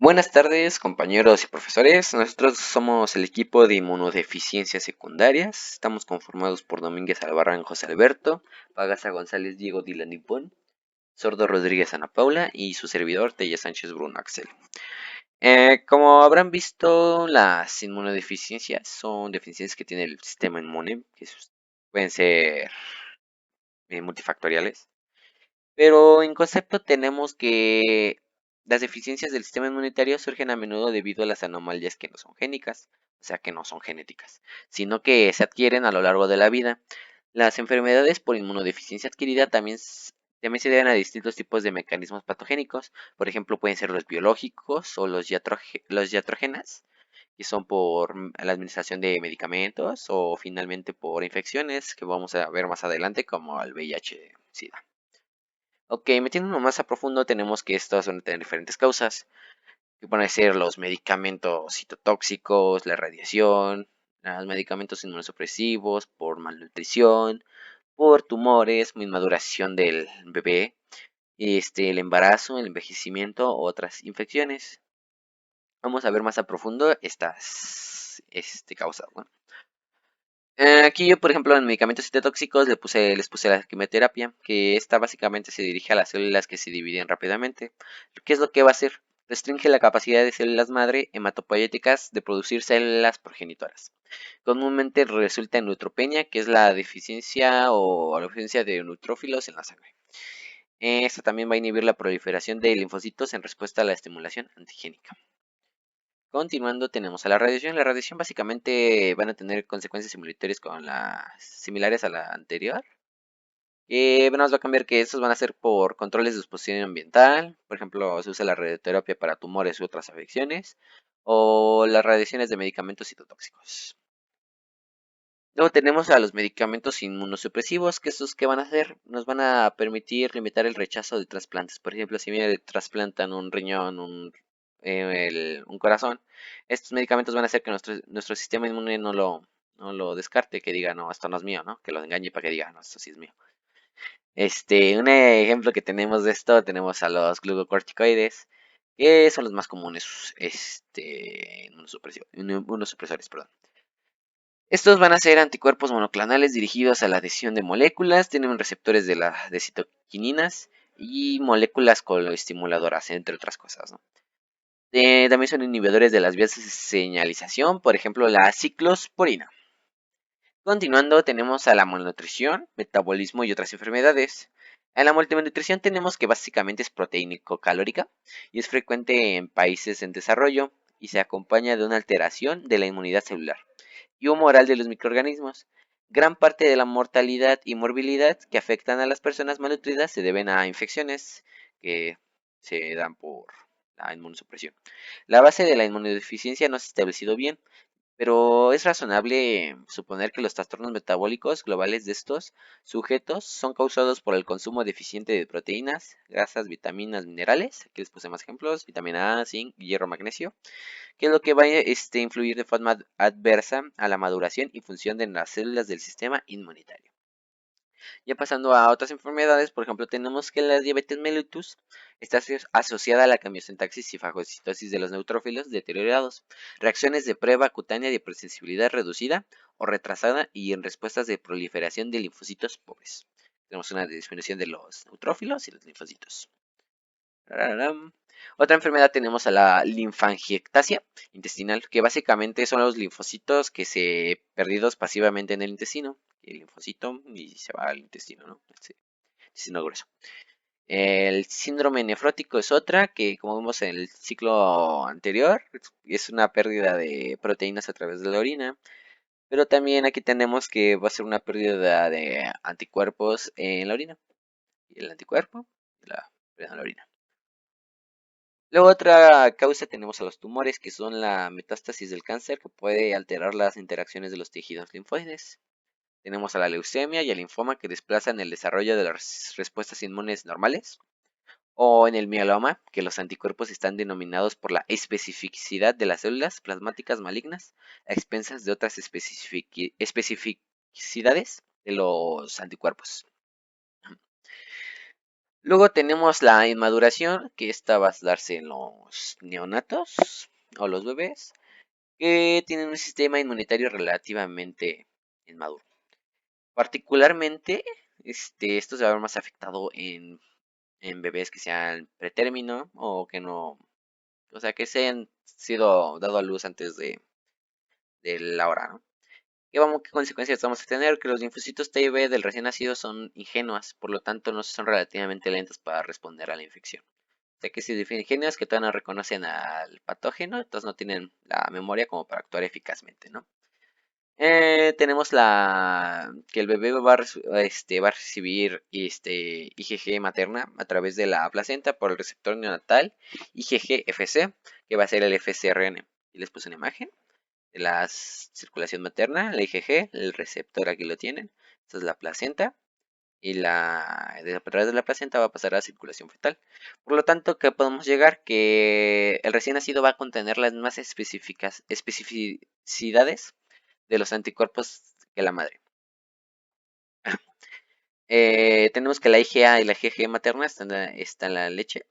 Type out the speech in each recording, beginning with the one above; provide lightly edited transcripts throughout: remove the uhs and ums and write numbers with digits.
Buenas tardes, compañeros y profesores. Nosotros somos el equipo de inmunodeficiencias secundarias. Estamos conformados por Domínguez Albarrán José Alberto, Pagasa González Diego Dylan Nipón, Sordo Rodríguez Ana Paula y su servidor Tella Sánchez Bruno Axel. Como habrán visto, las inmunodeficiencias son deficiencias que tiene el sistema inmune, pueden ser multifactoriales. Pero en concepto tenemos que las deficiencias del sistema inmunitario surgen a menudo debido a las anomalías que no son génicas, o sea que no son genéticas, sino que se adquieren a lo largo de la vida. Las enfermedades por inmunodeficiencia adquirida también se deben a distintos tipos de mecanismos patogénicos. Por ejemplo, pueden ser los biológicos o los iatrogénas, que son por la administración de medicamentos o finalmente por infecciones que vamos a ver más adelante como el VIH-Sida. Ok, metiéndonos más a profundo, tenemos que estos van a tener diferentes causas, que pueden ser los medicamentos citotóxicos, la radiación, los medicamentos inmunosupresivos, por malnutrición, por tumores, inmaduración del bebé, el embarazo, el envejecimiento, otras infecciones. Vamos a ver más a profundo estas causas, ¿no? Aquí yo, por ejemplo, en medicamentos citotóxicos les puse la quimioterapia, que esta básicamente se dirige a las células que se dividen rápidamente. ¿Qué es lo que va a hacer? Restringe la capacidad de células madre hematopoyéticas de producir células progenitoras. Comúnmente resulta en neutropenia, que es la deficiencia o la ausencia de neutrófilos en la sangre. Esta también va a inhibir la proliferación de linfocitos en respuesta a la estimulación antigénica. Continuando, tenemos a la radiación. La radiación básicamente van a tener consecuencias similares a la anterior. Bueno, nos va a cambiar que estos van a ser por controles de exposición ambiental. Por ejemplo, se usa la radioterapia para tumores u otras afecciones. O las radiaciones de medicamentos citotóxicos. Luego tenemos a los medicamentos inmunosupresivos, que estos que van a hacer, nos van a permitir limitar el rechazo de trasplantes. Por ejemplo, si me trasplantan un riñón, un corazón, estos medicamentos van a hacer que nuestro sistema inmune no lo descarte, que diga, no, esto no es mío, ¿no? Que lo engañe para que diga, no, esto sí es mío. Un ejemplo que tenemos de esto, tenemos a los glucocorticoides, que son los más comunes, inmunosupresores, perdón. Estos van a ser anticuerpos monoclonales dirigidos a la adhesión de moléculas, tienen receptores de citoquininas y moléculas coloestimuladoras, entre otras cosas, ¿no? También son inhibidores de las vías de señalización, por ejemplo, la ciclosporina. Continuando, tenemos a la malnutrición, metabolismo y otras enfermedades. En la malnutrición tenemos que básicamente es proteínico-calórica y es frecuente en países en desarrollo y se acompaña de una alteración de la inmunidad celular y humoral de los microorganismos. Gran parte de la mortalidad y morbilidad que afectan a las personas malnutridas se deben a infecciones que se dan por la inmunosupresión. La base de la inmunodeficiencia no se ha establecido bien, pero es razonable suponer que los trastornos metabólicos globales de estos sujetos son causados por el consumo deficiente de proteínas, grasas, vitaminas, minerales. Aquí les puse más ejemplos: vitamina A, zinc, hierro, magnesio, que es lo que va a influir de forma adversa a la maduración y función de las células del sistema inmunitario. Ya pasando a otras enfermedades, por ejemplo, tenemos que la diabetes mellitus está asociada a la cambiosintaxis y fagocitosis de los neutrófilos deteriorados, reacciones de prueba cutánea de hipersensibilidad reducida o retrasada y en respuestas de proliferación de linfocitos pobres. Tenemos una disminución de los neutrófilos y los linfocitos. Otra enfermedad tenemos a la linfangiectasia intestinal, que básicamente son los linfocitos que se perdidos pasivamente en el intestino. El linfocito y se va al intestino, ¿no? Intestino grueso. El síndrome nefrótico es otra que, como vimos en el ciclo anterior, es una pérdida de proteínas a través de la orina. Pero también aquí tenemos que va a ser una pérdida de anticuerpos en la orina. Y el anticuerpo en la orina. Luego otra causa tenemos a los tumores, que son la metástasis del cáncer, que puede alterar las interacciones de los tejidos linfoides. Tenemos a la leucemia y al linfoma, que desplazan el desarrollo de las respuestas inmunes normales. O en el mieloma, que los anticuerpos están denominados por la especificidad de las células plasmáticas malignas a expensas de otras especificidades de los anticuerpos. Luego tenemos la inmaduración, que esta va a darse en los neonatos o los bebés, que tienen un sistema inmunitario relativamente inmaduro. Particularmente, esto se va a ver más afectado en bebés que sean pretérmino o que no, o sea, que se han sido dado a luz antes de la hora, ¿no? ¿Qué consecuencias vamos a tener? Que los linfocitos T y B del recién nacido son ingenuas, por lo tanto no son relativamente lentos para responder a la infección. O sea que si definen ingenios que todavía no reconocen al patógeno, entonces no tienen la memoria como para actuar eficazmente, ¿no? Tenemos que el bebé va a recibir IgG materna a través de la placenta por el receptor neonatal IgG-FC, que va a ser el FcRn. Y les puse una imagen de la circulación materna, la IgG, el receptor aquí lo tienen. Esta es la placenta y a través de la placenta va a pasar a la circulación fetal. Por lo tanto, ¿qué podemos llegar? Que el recién nacido va a contener las más especificidades de los anticuerpos que la madre. Tenemos que la IgA y la IgG materna está en la leche.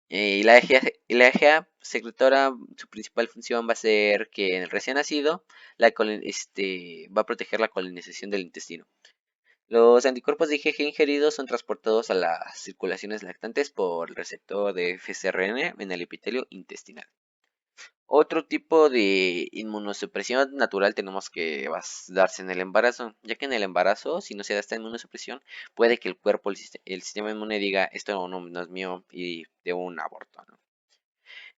Y la IgA secretora, su principal función va a ser que en el recién nacido va a proteger la colonización del intestino. Los anticuerpos de IgG ingeridos son transportados a las circulaciones lactantes por el receptor de FcRn en el epitelio intestinal. Otro tipo de inmunosupresión natural tenemos que darse en el embarazo, ya que en el embarazo, si no se da esta inmunosupresión, puede que el cuerpo, el sistema inmune diga, esto no es mío y de un aborto, ¿no?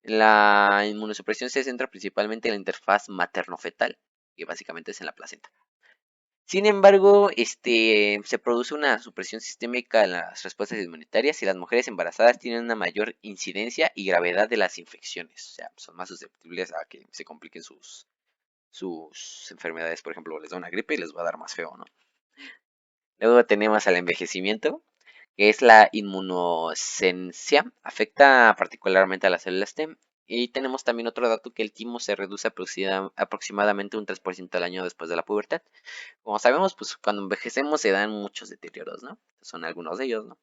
La inmunosupresión se centra principalmente en la interfaz materno-fetal, que básicamente es en la placenta. Sin embargo, se produce una supresión sistémica en las respuestas inmunitarias y las mujeres embarazadas tienen una mayor incidencia y gravedad de las infecciones. O sea, son más susceptibles a que se compliquen sus enfermedades. Por ejemplo, les da una gripe y les va a dar más feo, ¿no? Luego tenemos al envejecimiento, que es la inmunosencia. Afecta particularmente a las células T. Y tenemos también otro dato que el timo se reduce aproximadamente un 3% al año después de la pubertad. Como sabemos, pues cuando envejecemos se dan muchos deterioros, ¿no? Son algunos de ellos, ¿no?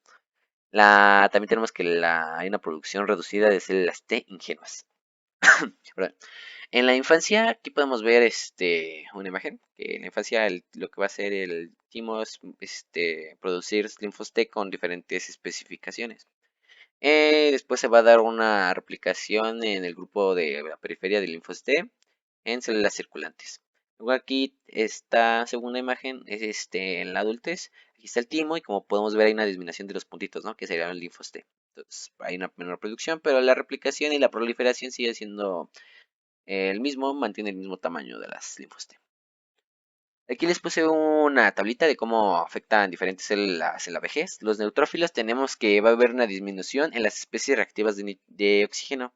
También tenemos que hay una producción reducida de células T ingenuas. En la infancia, aquí podemos ver una imagen, que en la infancia lo que va a hacer el timo es producir linfos T con diferentes especificaciones. Después se va a dar una replicación en el grupo de la periferia de linfos T en células circulantes. Luego aquí esta segunda imagen es en la adultez. Aquí está el timo y como podemos ver hay una disminución de los puntitos, ¿no? Que serían los linfos T. Entonces hay una menor producción, pero la replicación y la proliferación sigue siendo el mismo, mantiene el mismo tamaño de las linfos T. Aquí les puse una tablita de cómo afectan diferentes células en la vejez. Los neutrófilos tenemos que va a haber una disminución en las especies reactivas de oxígeno,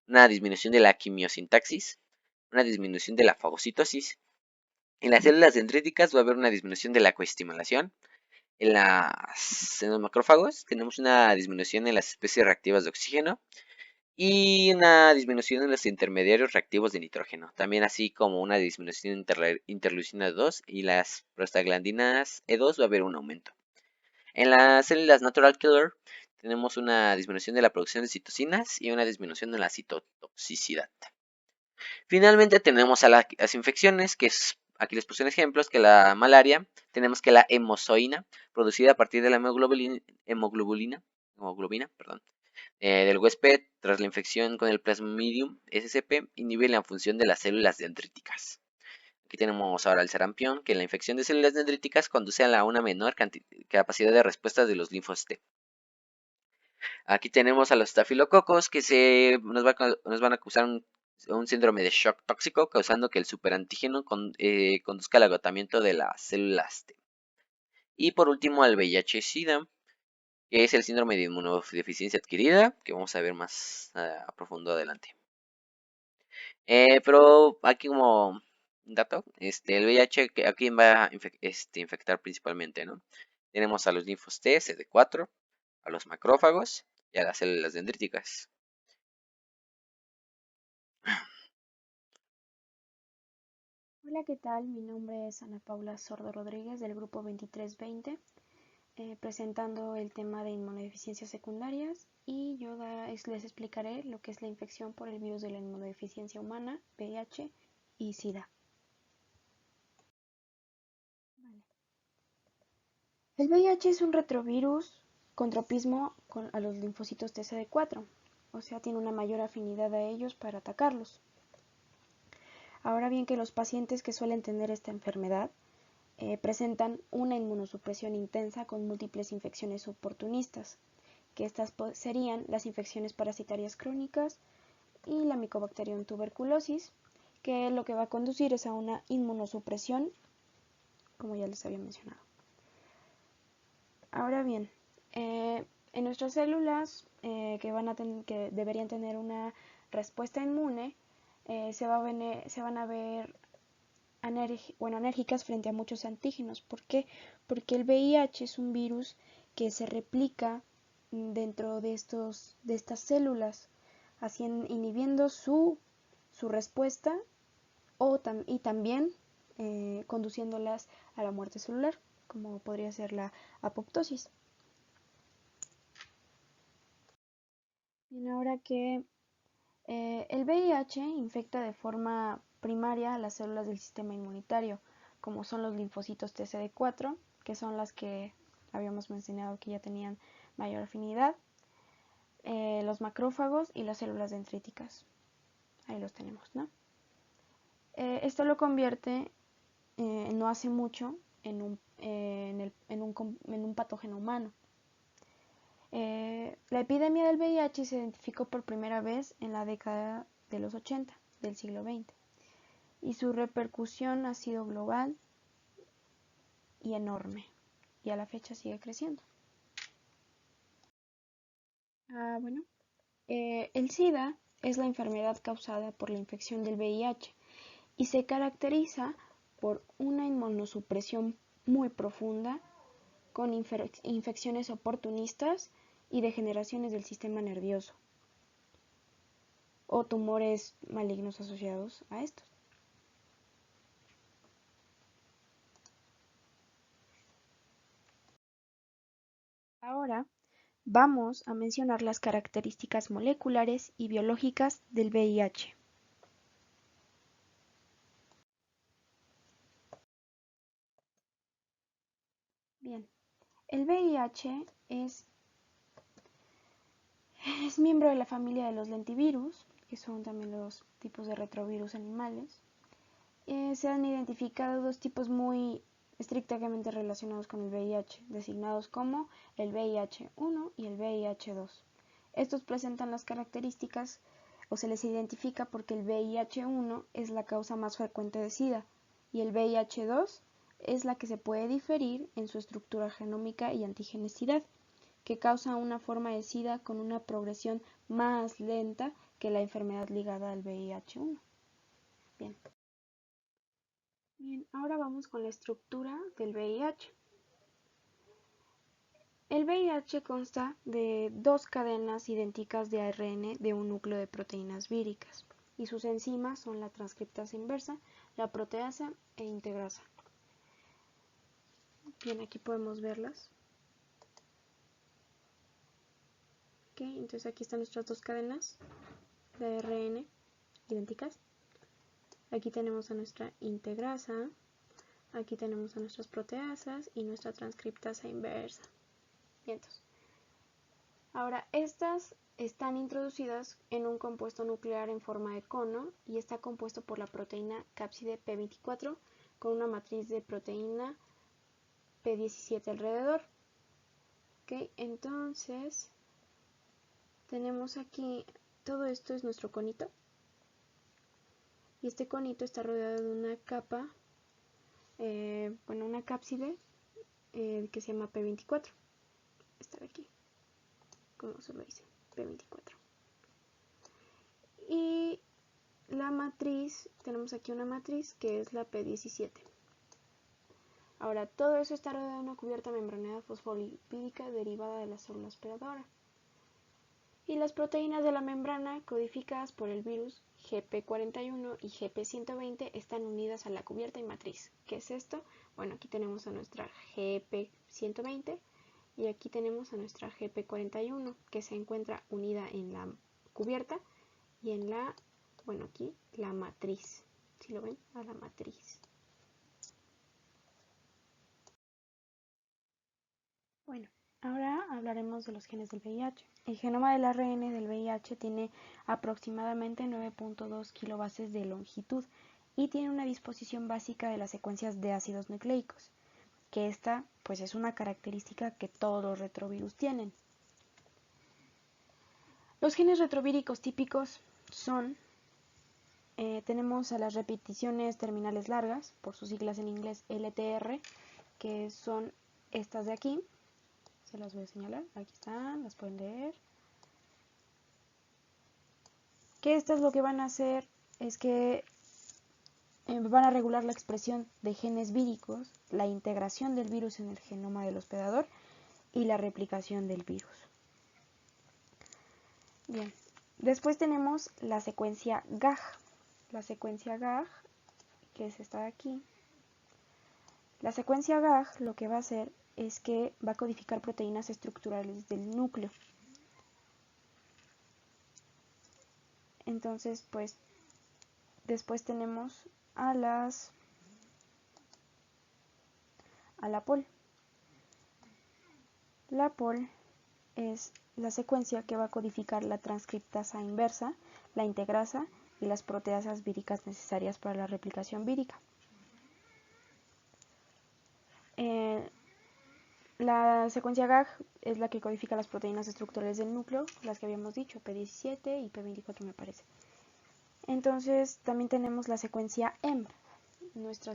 una disminución de la quimiosintaxis, una disminución de la fagocitosis. En las células dendríticas va a haber una disminución de la coestimulación. En los macrófagos tenemos una disminución en las especies reactivas de oxígeno y una disminución en los intermediarios reactivos de nitrógeno, también así como una disminución en interleucina 2 y las prostaglandinas E2 va a haber un aumento. En las células natural killer tenemos una disminución de la producción de citocinas y una disminución de la citotoxicidad. Finalmente tenemos a las infecciones, aquí les puse ejemplos, que la malaria, tenemos que la hemozoína, producida a partir de la hemoglobina, perdón, del huésped tras la infección con el Plasmodium SCP inhibe la función de las células dendríticas. Aquí tenemos ahora el sarampión, que la infección de células dendríticas conduce a una menor capacidad de respuesta de los linfos T. Aquí tenemos a los estafilococos que nos van a causar un síndrome de shock tóxico, causando que el superantígeno conduzca al agotamiento de las células T. Y por último al VIH-Sida, que es el síndrome de inmunodeficiencia adquirida, que vamos a ver más a profundo adelante. Pero aquí como un dato, el VIH, ¿a quién va a infectar principalmente, no? Tenemos a los linfos T, CD4, a los macrófagos y a las células dendríticas. Hola, ¿qué tal? Mi nombre es Ana Paula Sordo Rodríguez del grupo 2320. presentando el tema de inmunodeficiencias secundarias y yo les explicaré lo que es la infección por el virus de la inmunodeficiencia humana, VIH y SIDA. Vale. El VIH es un retrovirus con tropismo a los linfocitos TCD4, o sea, tiene una mayor afinidad a ellos para atacarlos. Ahora bien, que los pacientes que suelen tener esta enfermedad presentan una inmunosupresión intensa con múltiples infecciones oportunistas, que estas serían las infecciones parasitarias crónicas y la Mycobacterium tuberculosis, que lo que va a conducir es a una inmunosupresión, como ya les había mencionado. Ahora bien, en nuestras células que deberían tener una respuesta inmune, se van a ver enérgicas frente a muchos antígenos. ¿Por qué? Porque el VIH es un virus que se replica dentro de estas células, inhibiendo su respuesta y también conduciéndolas a la muerte celular, como podría ser la apoptosis. Bien, ahora que el VIH infecta de forma primaria a las células del sistema inmunitario, como son los linfocitos TCD4, que son las que habíamos mencionado que ya tenían mayor afinidad, los macrófagos y las células dendríticas. Ahí los tenemos, ¿no? Esto lo convierte, no hace mucho, en un patógeno humano. La epidemia del VIH se identificó por primera vez en la década de los 80 del siglo XX y su repercusión ha sido global y enorme y a la fecha sigue creciendo. Bueno, el SIDA es la enfermedad causada por la infección del VIH y se caracteriza por una inmunosupresión muy profunda con infecciones oportunistas y degeneraciones del sistema nervioso o tumores malignos asociados a estos. Ahora vamos a mencionar las características moleculares y biológicas del VIH. Bien, el VIH es miembro de la familia de los lentivirus, que son también los tipos de retrovirus animales. Se han identificado dos tipos muy estrictamente relacionados con el VIH, designados como el VIH-1 y el VIH-2. Estos presentan las características o se les identifica porque el VIH-1 es la causa más frecuente de SIDA y el VIH-2 es la que se puede diferir en su estructura genómica y antigenicidad, que causa una forma de SIDA con una progresión más lenta que la enfermedad ligada al VIH-1. Bien. Bien, ahora vamos con la estructura del VIH. El VIH consta de dos cadenas idénticas de ARN de un núcleo de proteínas víricas y sus enzimas son la transcriptasa inversa, la proteasa e integrasa. Bien, aquí podemos verlas. Okay, entonces aquí están nuestras dos cadenas de ARN idénticas. Aquí tenemos a nuestra integrasa, aquí tenemos a nuestras proteasas y nuestra transcriptasa inversa. Bien, entonces, ahora estas están introducidas en un compuesto nuclear en forma de cono y está compuesto por la proteína cápside P24 con una matriz de proteína P17 alrededor. Okay, entonces tenemos aquí, todo esto es nuestro conito y este conito está rodeado de una capa, una cápside que se llama P24. Esta de aquí, como se lo dice, P24. Y la matriz, tenemos aquí una matriz que es la P17. Ahora, todo eso está rodeado de una cubierta membranosa fosfolipídica derivada de la célula hospedadora. Y las proteínas de la membrana codificadas por el virus GP41 y GP120 están unidas a la cubierta y matriz. ¿Qué es esto? Bueno, aquí tenemos a nuestra GP120 Y aquí tenemos a nuestra GP41 que se encuentra unida en la cubierta y en la, bueno, aquí la matriz. ¿Sí lo ven? A la matriz. Bueno, ahora hablaremos de los genes del VIH. El genoma del ARN del VIH tiene aproximadamente 9.2 kilobases de longitud y tiene una disposición básica de las secuencias de ácidos nucleicos, que esta pues es una característica que todos los retrovirus tienen. Los genes retrovíricos típicos son, tenemos a las repeticiones terminales largas, por sus siglas en inglés LTR, que son estas de aquí. Se las voy a señalar, aquí están, las pueden leer. Que estas lo que van a hacer es que van a regular la expresión de genes víricos, la integración del virus en el genoma del hospedador y la replicación del virus. Bien, después tenemos la secuencia GAG. La secuencia GAG, que es esta de aquí. La secuencia GAG lo que va a hacer es que va a codificar proteínas estructurales del núcleo. Entonces, pues, después tenemos a la POL. La POL es la secuencia que va a codificar la transcriptasa inversa, la integrasa y las proteasas víricas necesarias para la replicación vírica. La secuencia GAG es la que codifica las proteínas estructurales del núcleo, las que habíamos dicho, P17 y P24 me parece. Entonces también tenemos la secuencia EMP.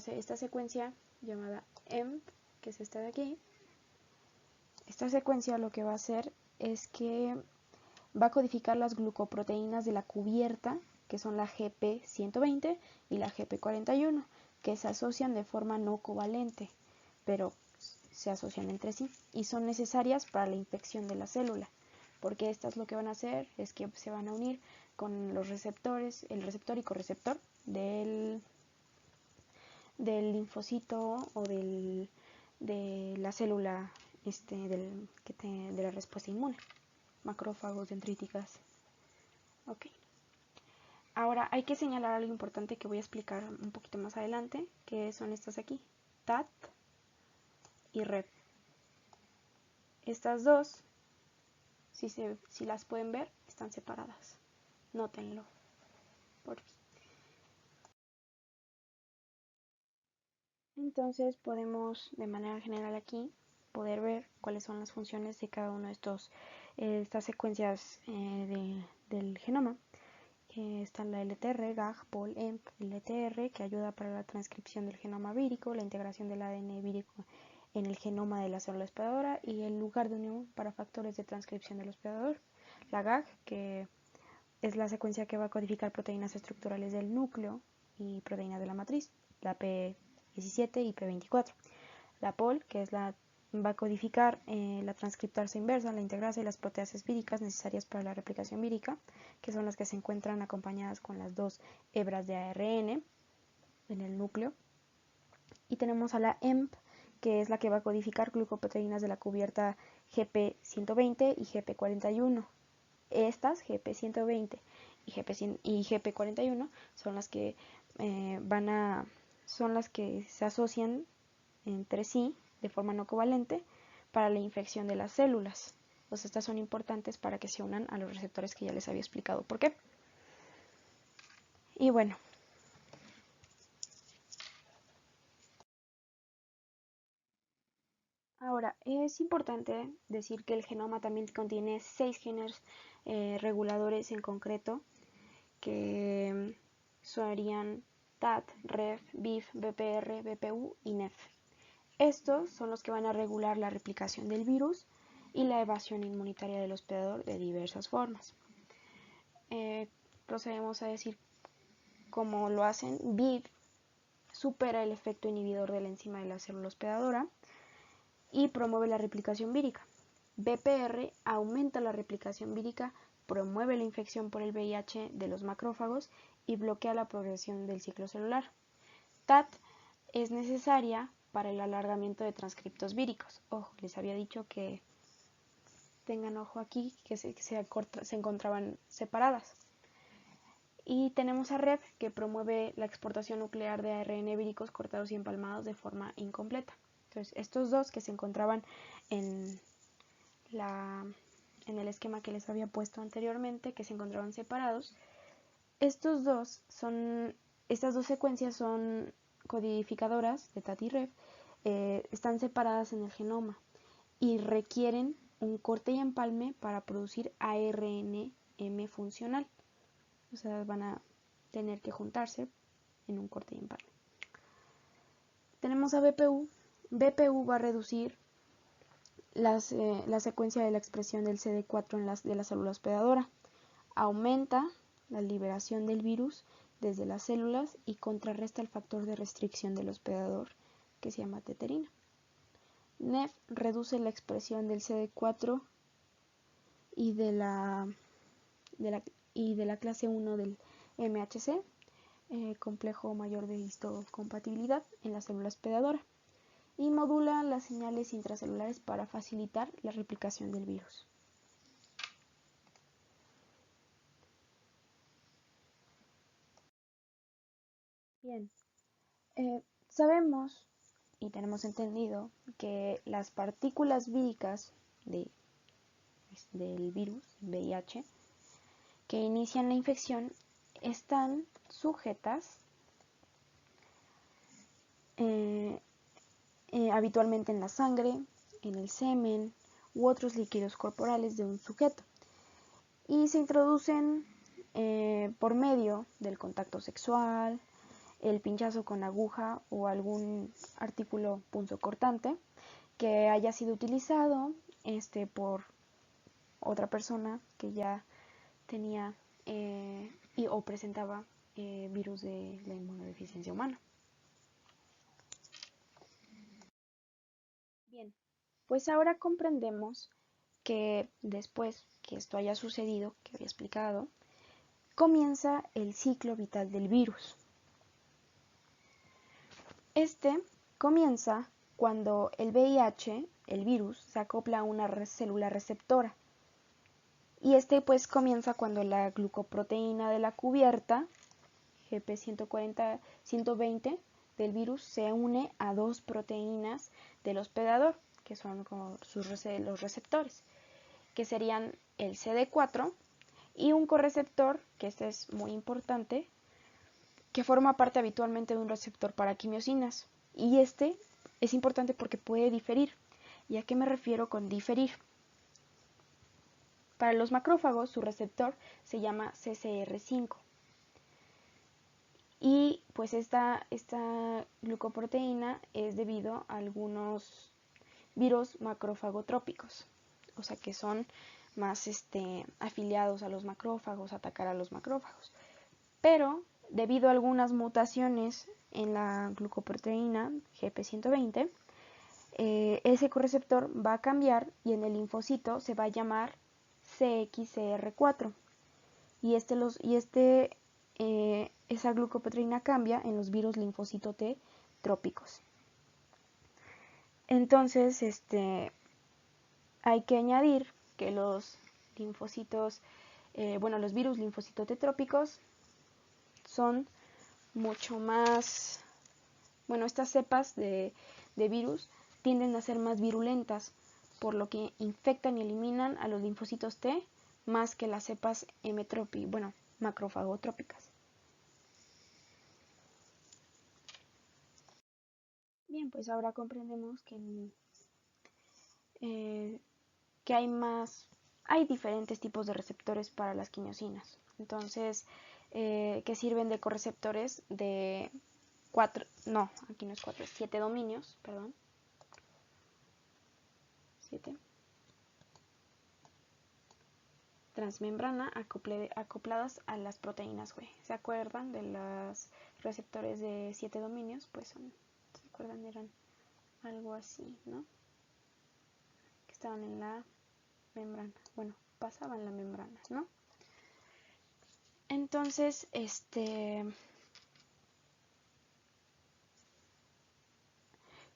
Esta secuencia llamada EMP, que es esta de aquí, esta secuencia lo que va a hacer es que va a codificar las glucoproteínas de la cubierta, que son la GP120 y la GP41, que se asocian de forma no covalente, pero se asocian entre sí y son necesarias para la infección de la célula, porque estas lo que van a hacer es que se van a unir con los receptores, el receptor y correceptor del linfocito o de la célula de la respuesta inmune, macrófagos, dendríticas. Ok. Ahora hay que señalar algo importante que voy a explicar un poquito más adelante, que son estas aquí, TAT y REP. Estas dos, si las pueden ver, están separadas. Nótenlo, por favor. Entonces podemos, de manera general aquí, poder ver cuáles son las funciones de cada uno de estas secuencias del genoma. Está la LTR, GAG, POL, EMP, LTR, que ayuda para la transcripción del genoma vírico, la integración del ADN vírico en el genoma de la célula hospedadora y el lugar de unión para factores de transcripción del hospedador. La GAG, que es la secuencia que va a codificar proteínas estructurales del núcleo y proteínas de la matriz, la P17 y P24. La POL, que es va a codificar la transcriptasa inversa, la integrasa y las proteasas víricas necesarias para la replicación vírica, que son las que se encuentran acompañadas con las dos hebras de ARN en el núcleo. Y tenemos a la EMP, que es la que va a codificar glucoproteínas de la cubierta GP120 y GP41. Estas, GP120 y GP41, son las que son las que se asocian entre sí de forma no covalente para la infección de las células. Pues estas son importantes para que se unan a los receptores que ya les había explicado por qué. Y bueno, ahora es importante decir que el genoma también contiene 6 genes reguladores en concreto, que serían TAT, REF, BIF, BPR, BPU y NEF. Estos son los que van a regular la replicación del virus y la evasión inmunitaria del hospedador de diversas formas. Procedemos a decir cómo lo hacen. BIF supera el efecto inhibidor de la enzima de la célula hospedadora y promueve la replicación vírica. BPR aumenta la replicación vírica, promueve la infección por el VIH de los macrófagos y bloquea la progresión del ciclo celular. TAT es necesaria para el alargamiento de transcriptos víricos. Ojo, les había dicho que tengan ojo aquí, que se encontraban separadas. Y tenemos a REV, que promueve la exportación nuclear de ARN víricos cortados y empalmados de forma incompleta. Entonces, estos dos que se encontraban en el esquema que les había puesto anteriormente, que se encontraban separados, estas dos secuencias son codificadoras de TAT y REV, están separadas en el genoma y requieren un corte y empalme para producir ARNM funcional. O sea, van a tener que juntarse en un corte y empalme. Tenemos a BPU. BPU va a reducir la secuencia de la expresión del CD4 de la célula hospedadora. Aumenta la liberación del virus desde las células y contrarresta el factor de restricción del hospedador, que se llama teterina. NEF reduce la expresión del CD4 y de la clase 1 del MHC, complejo mayor de histocompatibilidad, en la célula hospedadora, y modula las señales intracelulares para facilitar la replicación del virus. Bien, sabemos y tenemos entendido que las partículas víricas del virus VIH que inician la infección están sujetas habitualmente en la sangre, en el semen u otros líquidos corporales de un sujeto y se introducen por medio del contacto sexual, el pinchazo con aguja o algún artículo punzocortante que haya sido utilizado por otra persona que ya tenía o presentaba virus de la inmunodeficiencia humana. Bien, pues ahora comprendemos que después que esto haya sucedido, que había explicado, comienza el ciclo vital del virus. Este comienza cuando el VIH, el virus, se acopla a una célula receptora. Y este pues comienza cuando la glucoproteína de la cubierta, GP120 del virus, se une a dos proteínas del hospedador, que son como los receptores, que serían el CD4 y un correceptor, que este es muy importante, que forma parte habitualmente de un receptor para quimiosinas. Y este es importante porque puede diferir. ¿Y a qué me refiero con diferir? Para los macrófagos, su receptor se llama CCR5. Y pues esta glucoproteína es debido a algunos virus macrófagotrópicos, o sea que son más afiliados a los macrófagos, atacar a los macrófagos. Pero debido a algunas mutaciones en la glucoproteína GP120, ese correceptor va a cambiar y en el linfocito se va a llamar CXCR4 y esa glucoproteína cambia en los virus linfocito T trópicos. Entonces, hay que añadir que los linfocitos, los virus linfocito T trópicos son mucho más, estas cepas de virus tienden a ser más virulentas, por lo que infectan y eliminan a los linfocitos T más que las cepas macrofagotrópicas. Bien, pues ahora comprendemos que hay diferentes tipos de receptores para las quimiosinas. Entonces, que sirven de correceptores de 7 dominios, perdón. 7. Transmembrana acopladas a las proteínas G. ¿Se acuerdan de los receptores de 7 dominios? Pues ¿se acuerdan? Eran algo así, ¿no? Que estaban en la membrana. Bueno, pasaban la membrana, ¿no? Entonces,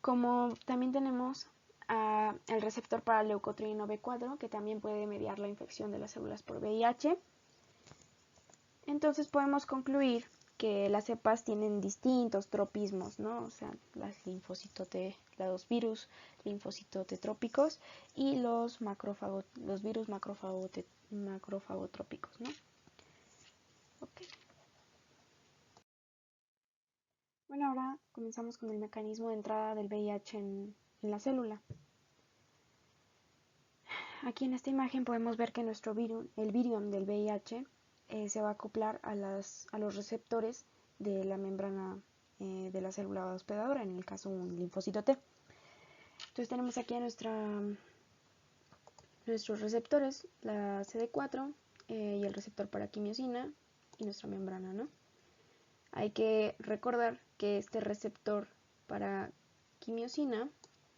Como también tenemos el receptor para leucotrieno B4, que también puede mediar la infección de las células por VIH. Entonces podemos concluir que las cepas tienen distintos tropismos, ¿no? O sea, los virus linfocitotrópicos y los virus macrofagotrópicos, ¿no? Okay. Bueno, ahora comenzamos con el mecanismo de entrada del VIH en la célula. Aquí en esta imagen podemos ver que nuestro el virion del VIH se va a acoplar a los receptores de la membrana de la célula hospedadora, en el caso un linfocito T. Entonces tenemos aquí a nuestros receptores, la CD4 y el receptor para quimiosina y nuestra membrana, ¿no? Hay que recordar que este receptor para quimiosina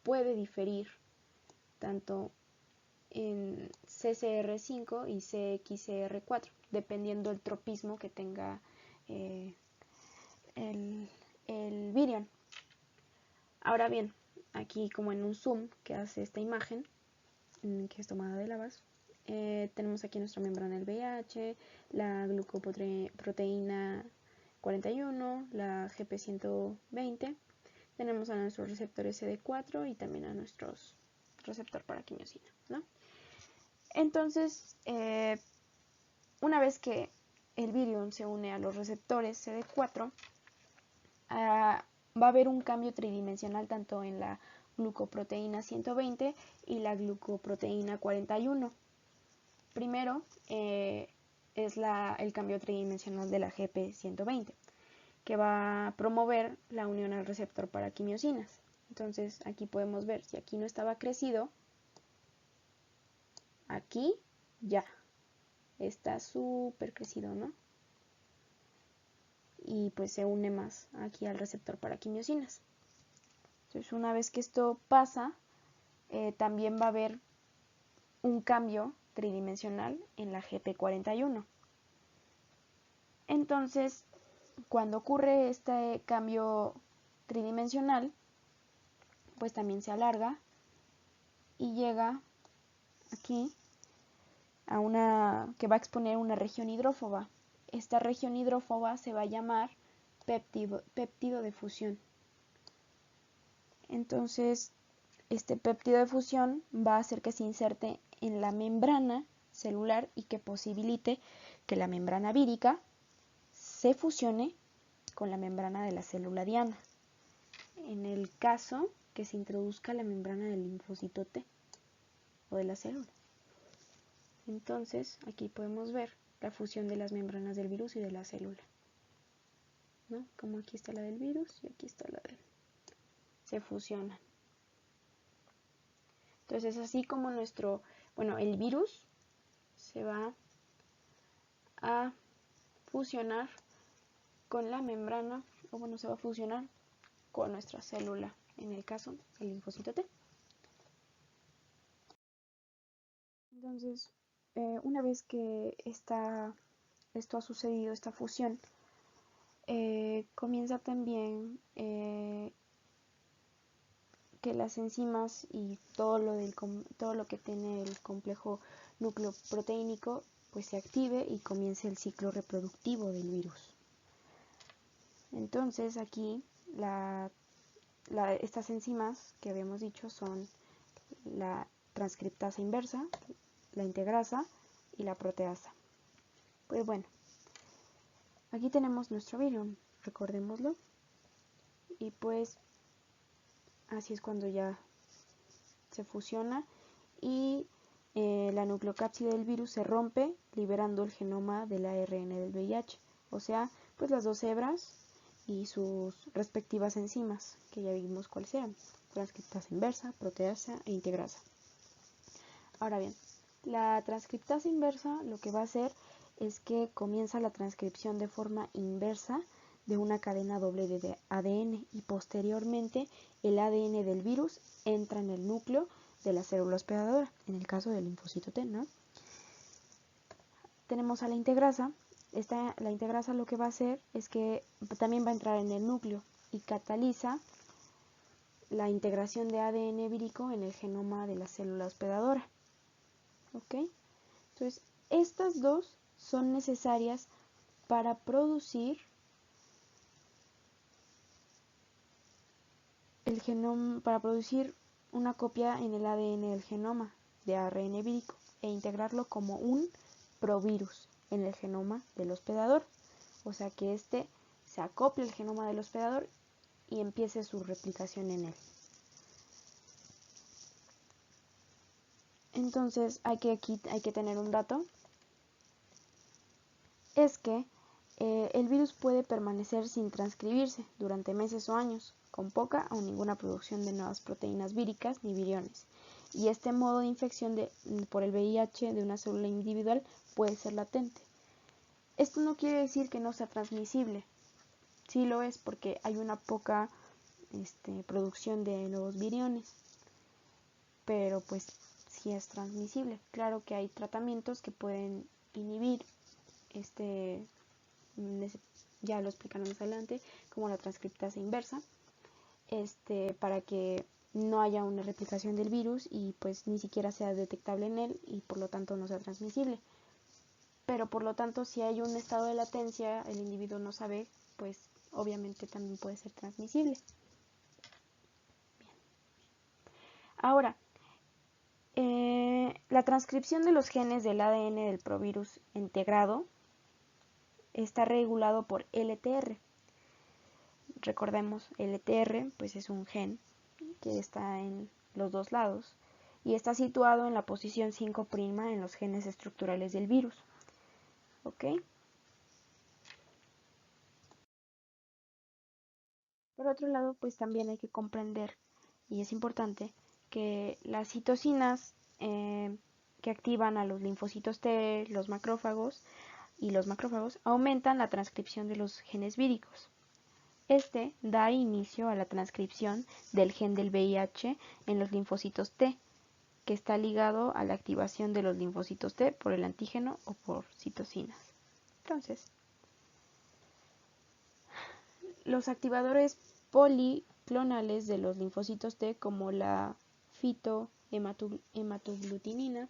puede diferir tanto en CCR5 y CXCR4, dependiendo del tropismo que tenga el virion. Ahora bien, aquí como en un zoom que hace esta imagen, que es tomada de la base, tenemos aquí nuestra membrana del VIH, la glucoproteína 41, la GP120, tenemos a nuestros receptores CD4 y también a nuestros receptor para quimiosina, ¿no? Entonces, una vez que el virion se une a los receptores CD4, va a haber un cambio tridimensional tanto en la glucoproteína 120 y la glucoproteína 41. Primero es el cambio tridimensional de la GP120, que va a promover la unión al receptor para quimiosinas. Entonces aquí podemos ver, si aquí no estaba crecido, aquí ya está súper crecido, ¿no? Y pues se une más aquí al receptor para quimiosinas. Entonces una vez que esto pasa, también va a haber un cambio tridimensional en la GP41. Entonces, cuando ocurre este cambio tridimensional, pues también se alarga y llega aquí a que va a exponer una región hidrófoba. Esta región hidrófoba se va a llamar péptido de fusión. Entonces, este péptido de fusión va a hacer que se inserte en la membrana celular y que posibilite que la membrana vírica se fusione con la membrana de la célula diana. En el caso que se introduzca la membrana del linfocito T o de la célula. Entonces, aquí podemos ver la fusión de las membranas del virus y de la célula, ¿no? Como aquí está la del virus y aquí está la del... se fusionan. Entonces, así como el virus se va a fusionar con la membrana, o se va a fusionar con nuestra célula, en el caso, el linfocito T. Entonces, una vez que esto ha sucedido, esta fusión, comienza también que las enzimas y todo lo que tiene el complejo nucleoproteínico pues se active y comience el ciclo reproductivo del virus. Entonces aquí estas enzimas que habíamos dicho son la transcriptasa inversa, la integrasa y la proteasa. Pues bueno, aquí tenemos nuestro virion, recordémoslo, y pues así es cuando ya se fusiona y la nucleocápside del virus se rompe liberando el genoma del ARN del VIH, o sea, pues las dos hebras y sus respectivas enzimas, que ya vimos cuáles eran, transcriptasa inversa, proteasa e integrasa. Ahora bien, la transcriptasa inversa lo que va a hacer es que comienza la transcripción de forma inversa de una cadena doble de ADN y posteriormente el ADN del virus entra en el núcleo de la célula hospedadora, en el caso del linfocito T, ¿no? Tenemos a la integrasa. La integrasa lo que va a hacer es que también va a entrar en el núcleo y cataliza la integración de ADN vírico en el genoma de la célula hospedadora. ¿Ok? Entonces, estas dos son necesarias para producir una copia en el ADN del genoma de ARN vírico e integrarlo como un provirus en el genoma del hospedador. O sea que este se acople al genoma del hospedador y empiece su replicación en él. Entonces aquí hay que tener un dato, es que el virus puede permanecer sin transcribirse durante meses o años, con poca o ninguna producción de nuevas proteínas víricas ni viriones. Y este modo de infección por el VIH de una célula individual puede ser latente. Esto no quiere decir que no sea transmisible. Sí lo es porque hay una poca producción de nuevos viriones. Pero pues sí es transmisible. Claro que hay tratamientos que pueden inhibir ya lo explicaré más adelante, como la transcriptasa inversa, para que no haya una replicación del virus y pues ni siquiera sea detectable en él y por lo tanto no sea transmisible. Pero por lo tanto, si hay un estado de latencia, el individuo no sabe, pues obviamente también puede ser transmisible. Bien. Ahora, la transcripción de los genes del ADN del provirus integrado está regulado por LTR. Recordemos, LTR pues es un gen que está en los dos lados y está situado en la posición 5' en los genes estructurales del virus. ¿Ok? Por otro lado, pues también hay que comprender, y es importante, que las citocinas que activan a los linfocitos T, los macrófagos aumentan la transcripción de los genes víricos. Este da inicio a la transcripción del gen del VIH en los linfocitos T, que está ligado a la activación de los linfocitos T por el antígeno o por citocinas. Entonces, los activadores policlonales de los linfocitos T, como la fitohematoglutinina,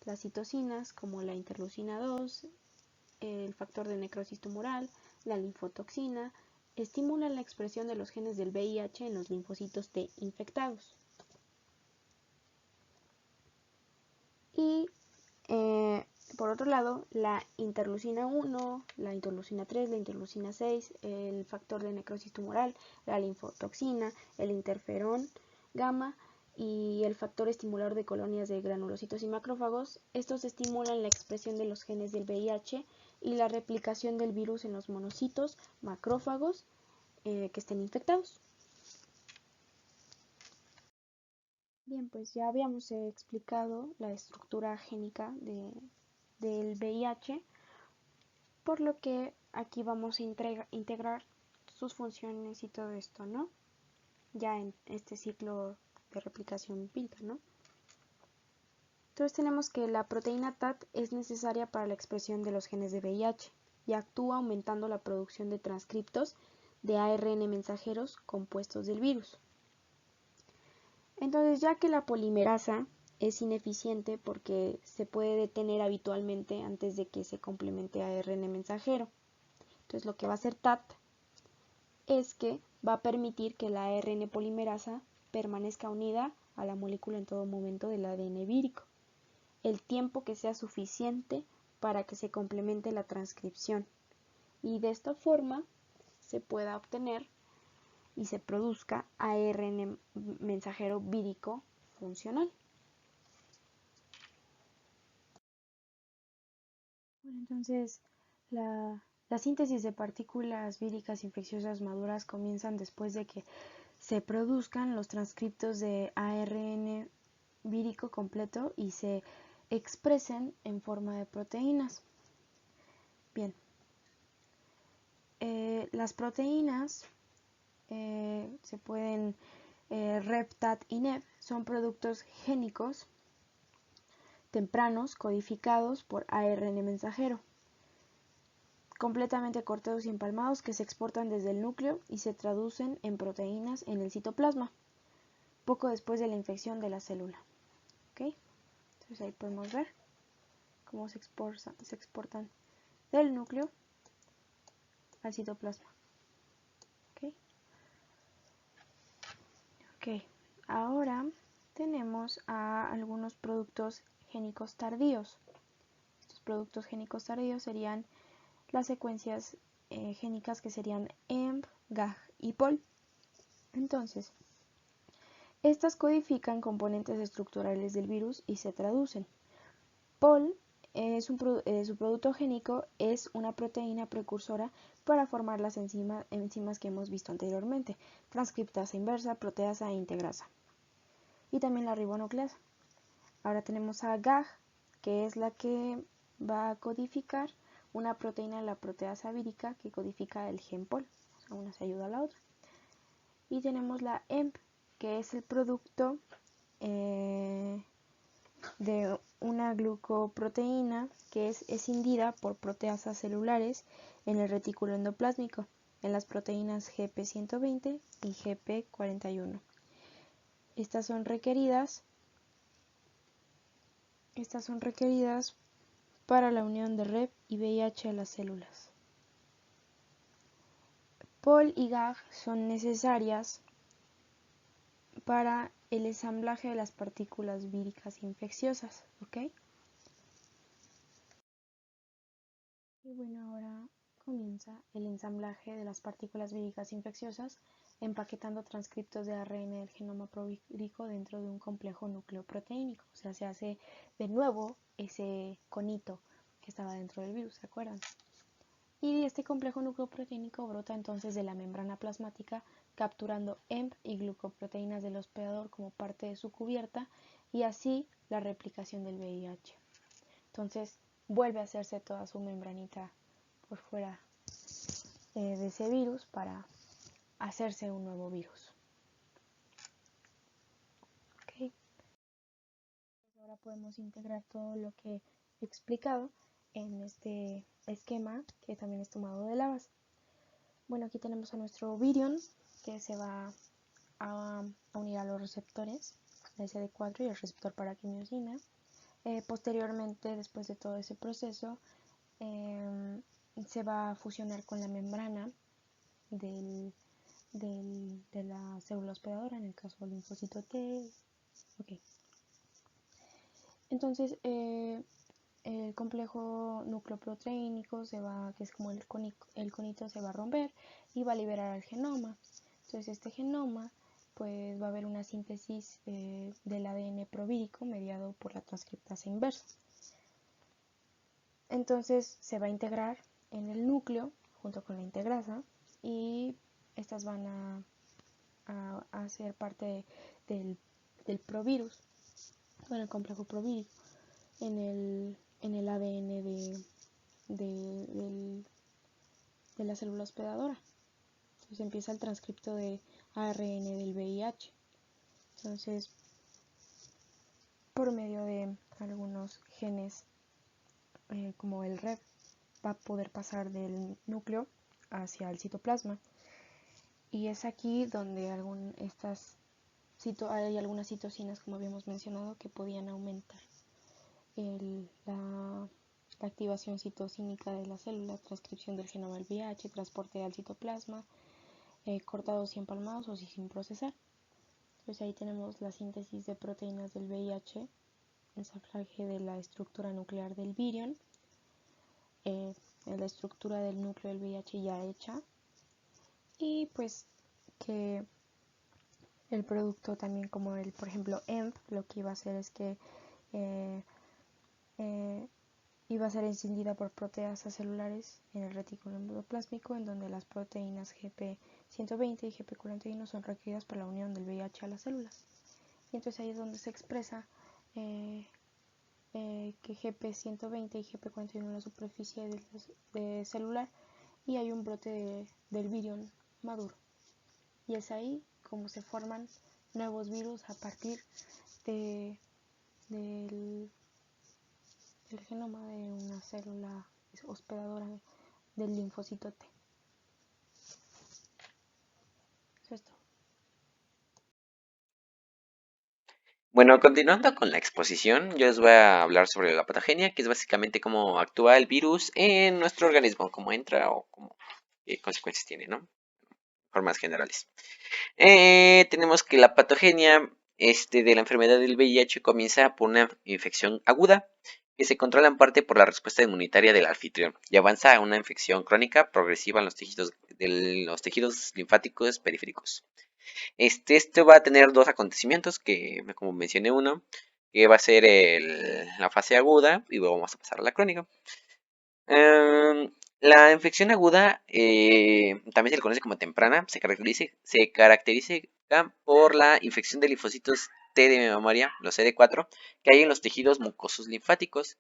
las citocinas, como la interleucina 2, el factor de necrosis tumoral, la linfotoxina, estimulan la expresión de los genes del VIH en los linfocitos T infectados. Y por otro lado, la interleucina 1, la interleucina 3, la interleucina 6, el factor de necrosis tumoral, la linfotoxina, el interferón gamma y el factor estimulador de colonias de granulocitos y macrófagos, estos estimulan la expresión de los genes del VIH y la replicación del virus en los monocitos, macrófagos que estén infectados. Bien, pues ya habíamos explicado la estructura génica del VIH, por lo que aquí vamos a integrar sus funciones y todo esto, ¿no? Ya en este ciclo de replicación vírica, ¿no? Entonces tenemos que la proteína TAT es necesaria para la expresión de los genes de VIH y actúa aumentando la producción de transcriptos de ARN mensajeros compuestos del virus. Entonces, ya que la polimerasa es ineficiente porque se puede detener habitualmente antes de que se complemente ARN mensajero. Entonces, lo que va a hacer TAT es que va a permitir que la ARN polimerasa permanezca unida a la molécula en todo momento del ADN vírico, el tiempo que sea suficiente para que se complemente la transcripción. Y de esta forma se pueda obtener y se produzca ARN mensajero vírico funcional. Bueno, entonces, la síntesis de partículas víricas infecciosas maduras comienzan después de que se produzcan los transcriptos de ARN vírico completo y se expresen en forma de proteínas. Bien, las proteínas se pueden REP-TAT y NEP son productos génicos tempranos codificados por ARN mensajero, completamente cortados y empalmados que se exportan desde el núcleo y se traducen en proteínas en el citoplasma. poco después de la infección de la célula. ¿Okay? Entonces ahí podemos ver cómo se exportan del núcleo al citoplasma. ¿Okay? Okay. Ahora tenemos a algunos productos génicos tardíos. Estos productos génicos tardíos serían las secuencias génicas que serían EMP, GAG y POL. Entonces, estas codifican componentes estructurales del virus y se traducen. POL su producto génico es una proteína precursora para formar las enzimas que hemos visto anteriormente, transcriptasa inversa, proteasa e integrasa, y también la ribonucleasa. Ahora tenemos a GAG, que es la que va a codificar una proteína de la proteasa vírica que codifica el gen POL, o sea, una se ayuda a la otra. Y tenemos la EMP, que es el producto de una glucoproteína que es escindida por proteasas celulares en el retículo endoplásmico, en las proteínas GP120 y GP41. Estas son requeridas para la unión de Rheb y VIH a las células. POL y GAG son necesarias para el ensamblaje de las partículas víricas infecciosas, ¿ok? Y bueno, ahora comienza el ensamblaje de las partículas víricas infecciosas empaquetando transcriptos de ARN del genoma provírico dentro de un complejo nucleoproteínico. O sea, se hace de nuevo ese conito que estaba dentro del virus, ¿se acuerdan? Y este complejo nucleoproteínico brota entonces de la membrana plasmática capturando EMP y glucoproteínas del hospedador como parte de su cubierta y así la replicación del VIH. Entonces vuelve a hacerse toda su membranita por fuera de ese virus para hacerse un nuevo virus. ¿Okay? Ahora podemos integrar todo lo que he explicado en este esquema que también es tomado de la base. Bueno, aquí tenemos a nuestro virion que se va a unir a los receptores de CD4 y el receptor para quimiosina. Posteriormente, después de todo ese proceso, se va a fusionar con la membrana de la célula hospedadora, en el caso del linfocito T. Okay. Entonces, el complejo nucleoproteínico que es como el conito, se va a romper y va a liberar al genoma. Entonces, este genoma, pues va a haber una síntesis del ADN provírico mediado por la transcriptasa inversa. Entonces se va a integrar en el núcleo junto con la integrasa y estas van a ser parte del provirus, bueno, el complejo provírico, en el ADN de la célula hospedadora. Entonces empieza el transcripto de ARN del VIH. Entonces, por medio de algunos genes como el Rheb, va a poder pasar del núcleo hacia el citoplasma. Y es aquí donde hay algunas citocinas, como habíamos mencionado, que podían aumentar la activación citocínica de la célula, transcripción del genoma del VIH, transporte al citoplasma, cortados y empalmados o sin procesar. Entonces ahí tenemos la síntesis de proteínas del VIH, ensamblaje de la estructura nuclear del virion, la estructura del núcleo del VIH ya hecha, y pues que el producto también, como por ejemplo EMP, lo que iba a hacer es que iba a ser encendida por proteasas celulares en el retículo endoplásmico, en donde las proteínas GP120 y GP41 son requeridas para la unión del VIH a las células. Y entonces ahí es donde se expresa que GP120 y GP41 en la superficie celular y hay un brote del virion maduro. Y es ahí como se forman nuevos virus a partir del genoma de una célula hospedadora del linfocito T. Eso es todo. Bueno, continuando con la exposición, yo les voy a hablar sobre la patogenia, que es básicamente cómo actúa el virus en nuestro organismo, cómo entra o cómo, qué consecuencias tiene, ¿no? Formas generales. Tenemos que la patogenia de la enfermedad del VIH comienza por una infección aguda que se controla en parte por la respuesta inmunitaria del anfitrión y avanza a una infección crónica progresiva en los tejidos linfáticos periféricos. Esto va a tener dos acontecimientos, que como mencioné uno, que va a ser la fase aguda y luego vamos a pasar a la crónica. La infección aguda, también se le conoce como temprana, se caracteriza por la infección de linfocitos T de memoria, los CD4, que hay en los tejidos mucosos linfáticos,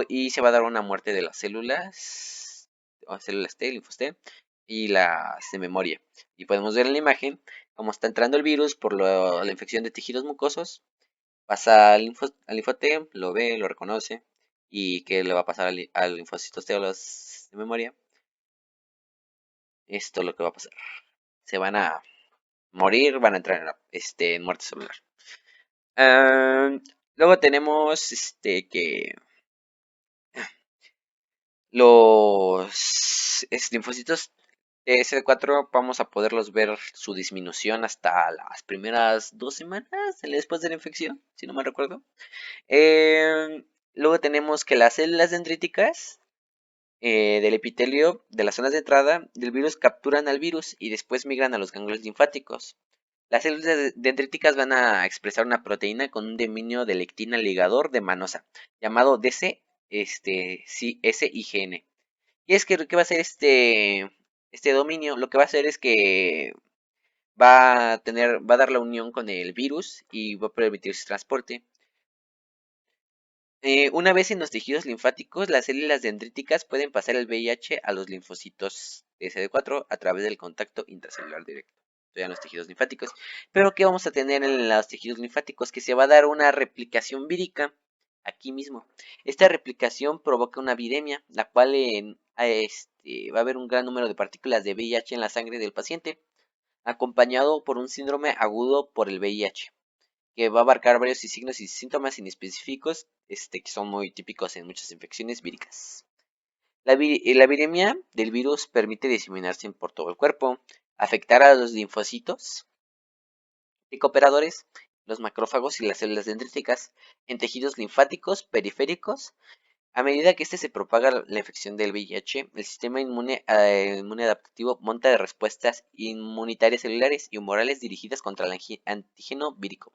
y se va a dar una muerte de las células, o células T, linfos T, y las de memoria. Y podemos ver en la imagen cómo está entrando el virus por la infección de tejidos mucosos, pasa al linfo T, lo ve, lo reconoce, y qué le va a pasar al linfocito T o los de memoria. Esto es lo que va a pasar. Se van a morir, van a entrar en muerte celular. Ah, luego tenemos que los linfocitos de CD4 vamos a poderlos ver su disminución hasta las primeras 2 semanas después de la infección, si no me recuerdo. Luego tenemos que las células dendríticas del epitelio de las zonas de entrada del virus capturan al virus y después migran a los ganglios linfáticos. Las células dendríticas van a expresar una proteína con un dominio de lectina ligador de manosa, llamado DC, SIGN. Y es que, ¿qué va a hacer este dominio? Lo que va a hacer es que va a dar la unión con el virus y va a permitir su transporte. Una vez en los tejidos linfáticos, las células dendríticas pueden pasar el VIH a los linfocitos CD4 a través del contacto intracelular directo, en los tejidos linfáticos. Pero ¿qué vamos a tener en los tejidos linfáticos? Que se va a dar una replicación vírica aquí mismo. Esta replicación provoca una viremia, la cual va a haber un gran número de partículas de VIH en la sangre del paciente, acompañado por un síndrome agudo por el VIH que va a abarcar varios signos y síntomas inespecíficos, que son muy típicos en muchas infecciones víricas. La viremia del virus permite diseminarse por todo el cuerpo, afectar a los linfocitos y cooperadores, los macrófagos y las células dendríticas, en tejidos linfáticos periféricos. A medida que se propaga la infección del VIH, el sistema inmune adaptativo monta respuestas inmunitarias celulares y humorales dirigidas contra el antígeno vírico.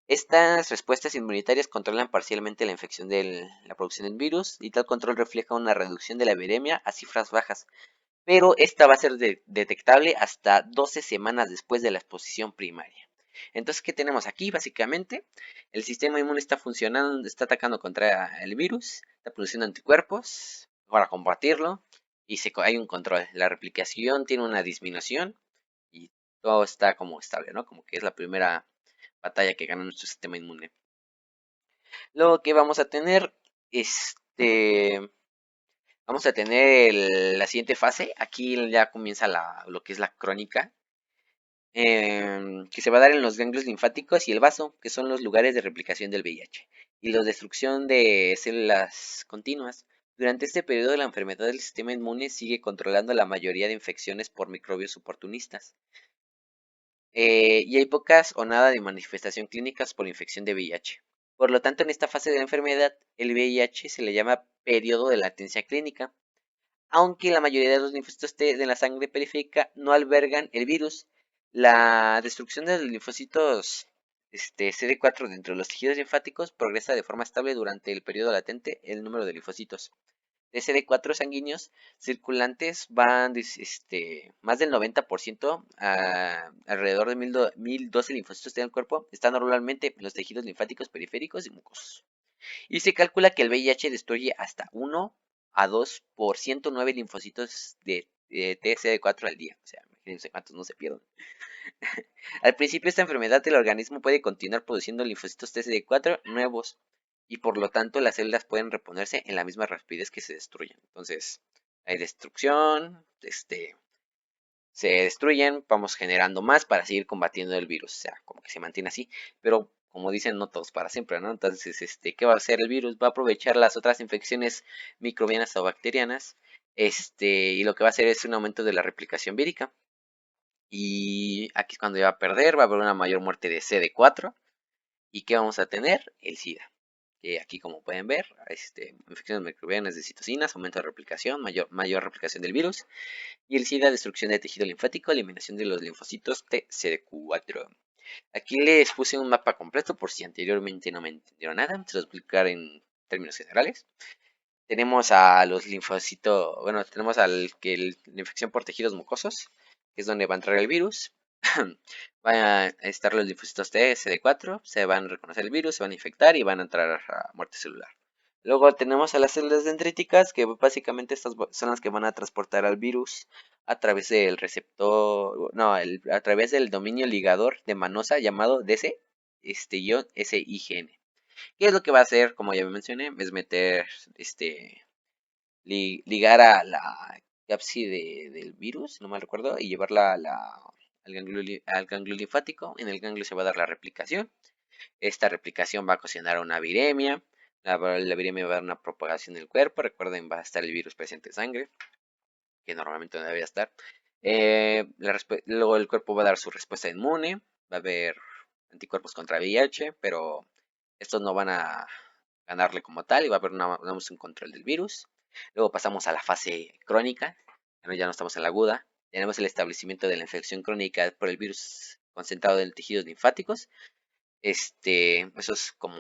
Estas respuestas inmunitarias controlan parcialmente la infección de la producción del virus y tal control refleja una reducción de la viremia a cifras bajas, pero esta va a ser detectable hasta 12 semanas después de la exposición primaria. Entonces, ¿qué tenemos aquí? Básicamente, el sistema inmune está funcionando, está atacando contra el virus, está produciendo anticuerpos para combatirlo y hay un control. La replicación tiene una disminución y todo está como estable, ¿no? Como que es la primera batalla que gana nuestro sistema inmune. Luego que vamos a tener, vamos a tener la siguiente fase. Aquí ya comienza lo que es la crónica, que se va a dar en los ganglios linfáticos y el vaso, que son los lugares de replicación del VIH, y la destrucción de células continuas. Durante este periodo, la enfermedad del sistema inmune sigue controlando la mayoría de infecciones por microbios oportunistas. Y hay pocas o nada de manifestación clínicas por infección de VIH. Por lo tanto, en esta fase de la enfermedad, el VIH se le llama periodo de latencia clínica, aunque la mayoría de los linfocitos T de la sangre periférica no albergan el virus. La destrucción de los linfocitos CD4 dentro de los tejidos linfáticos progresa de forma estable durante el periodo latente. El número de linfocitos de CD4 sanguíneos circulantes van más del 90%, alrededor de 1012 linfocitos en el cuerpo, están normalmente en los tejidos linfáticos periféricos y mucosos. Y se calcula que el VIH destruye hasta 1 a 2 por 109 linfocitos de TCD4 al día. O sea, imagínense cuántos no se pierden. Al principio, esta enfermedad del organismo puede continuar produciendo linfocitos TCD4 nuevos y por lo tanto las células pueden reponerse en la misma rapidez que se destruyen. Entonces, hay destrucción, se destruyen, vamos generando más para seguir combatiendo el virus. O sea, como que se mantiene así, pero como dicen, no todos para siempre, ¿no? Entonces, ¿qué va a hacer el virus? Va a aprovechar las otras infecciones microbianas o bacterianas, y lo que va a hacer es un aumento de la replicación vírica. Y aquí es cuando va a perder, va a haber una mayor muerte de CD4. ¿Y qué vamos a tener? El SIDA. Que aquí, como pueden ver, infecciones microbianas de citocinas, aumento de replicación, mayor replicación del virus. Y el SIDA, destrucción de tejido linfático, eliminación de los linfocitos T CD4. Aquí les puse un mapa completo por si anteriormente no me entendieron nada. Se los voy a explicar en términos generales. Tenemos a los linfocitos, bueno, tenemos la infección por tejidos mucosos, que es donde va a entrar el virus. Van a estar los linfocitos T, CD4, se van a reconocer el virus, se van a infectar y van a entrar a muerte celular. Luego tenemos a las células dendríticas, que básicamente estas son las que van a transportar al virus a través del receptor, no, a través del dominio ligador de Manosa llamado DC, SIGN. ¿Qué es lo que va a hacer? Como ya mencioné, es meter, ligar a la cápside del virus, no mal recuerdo, y llevarla al ganglio linfático. En el ganglio se va a dar la replicación. Esta replicación va a ocasionar una viremia. La viremia va a dar una propagación del cuerpo. Recuerden, va a estar el virus presente en sangre, que normalmente no debería estar. Luego el cuerpo va a dar su respuesta inmune. Va a haber anticuerpos contra VIH, pero estos no van a ganarle como tal y va a haber un control del virus. Luego pasamos a la fase crónica, ya no estamos en la aguda. Tenemos el establecimiento de la infección crónica por el virus concentrado en tejidos linfáticos. Eso es como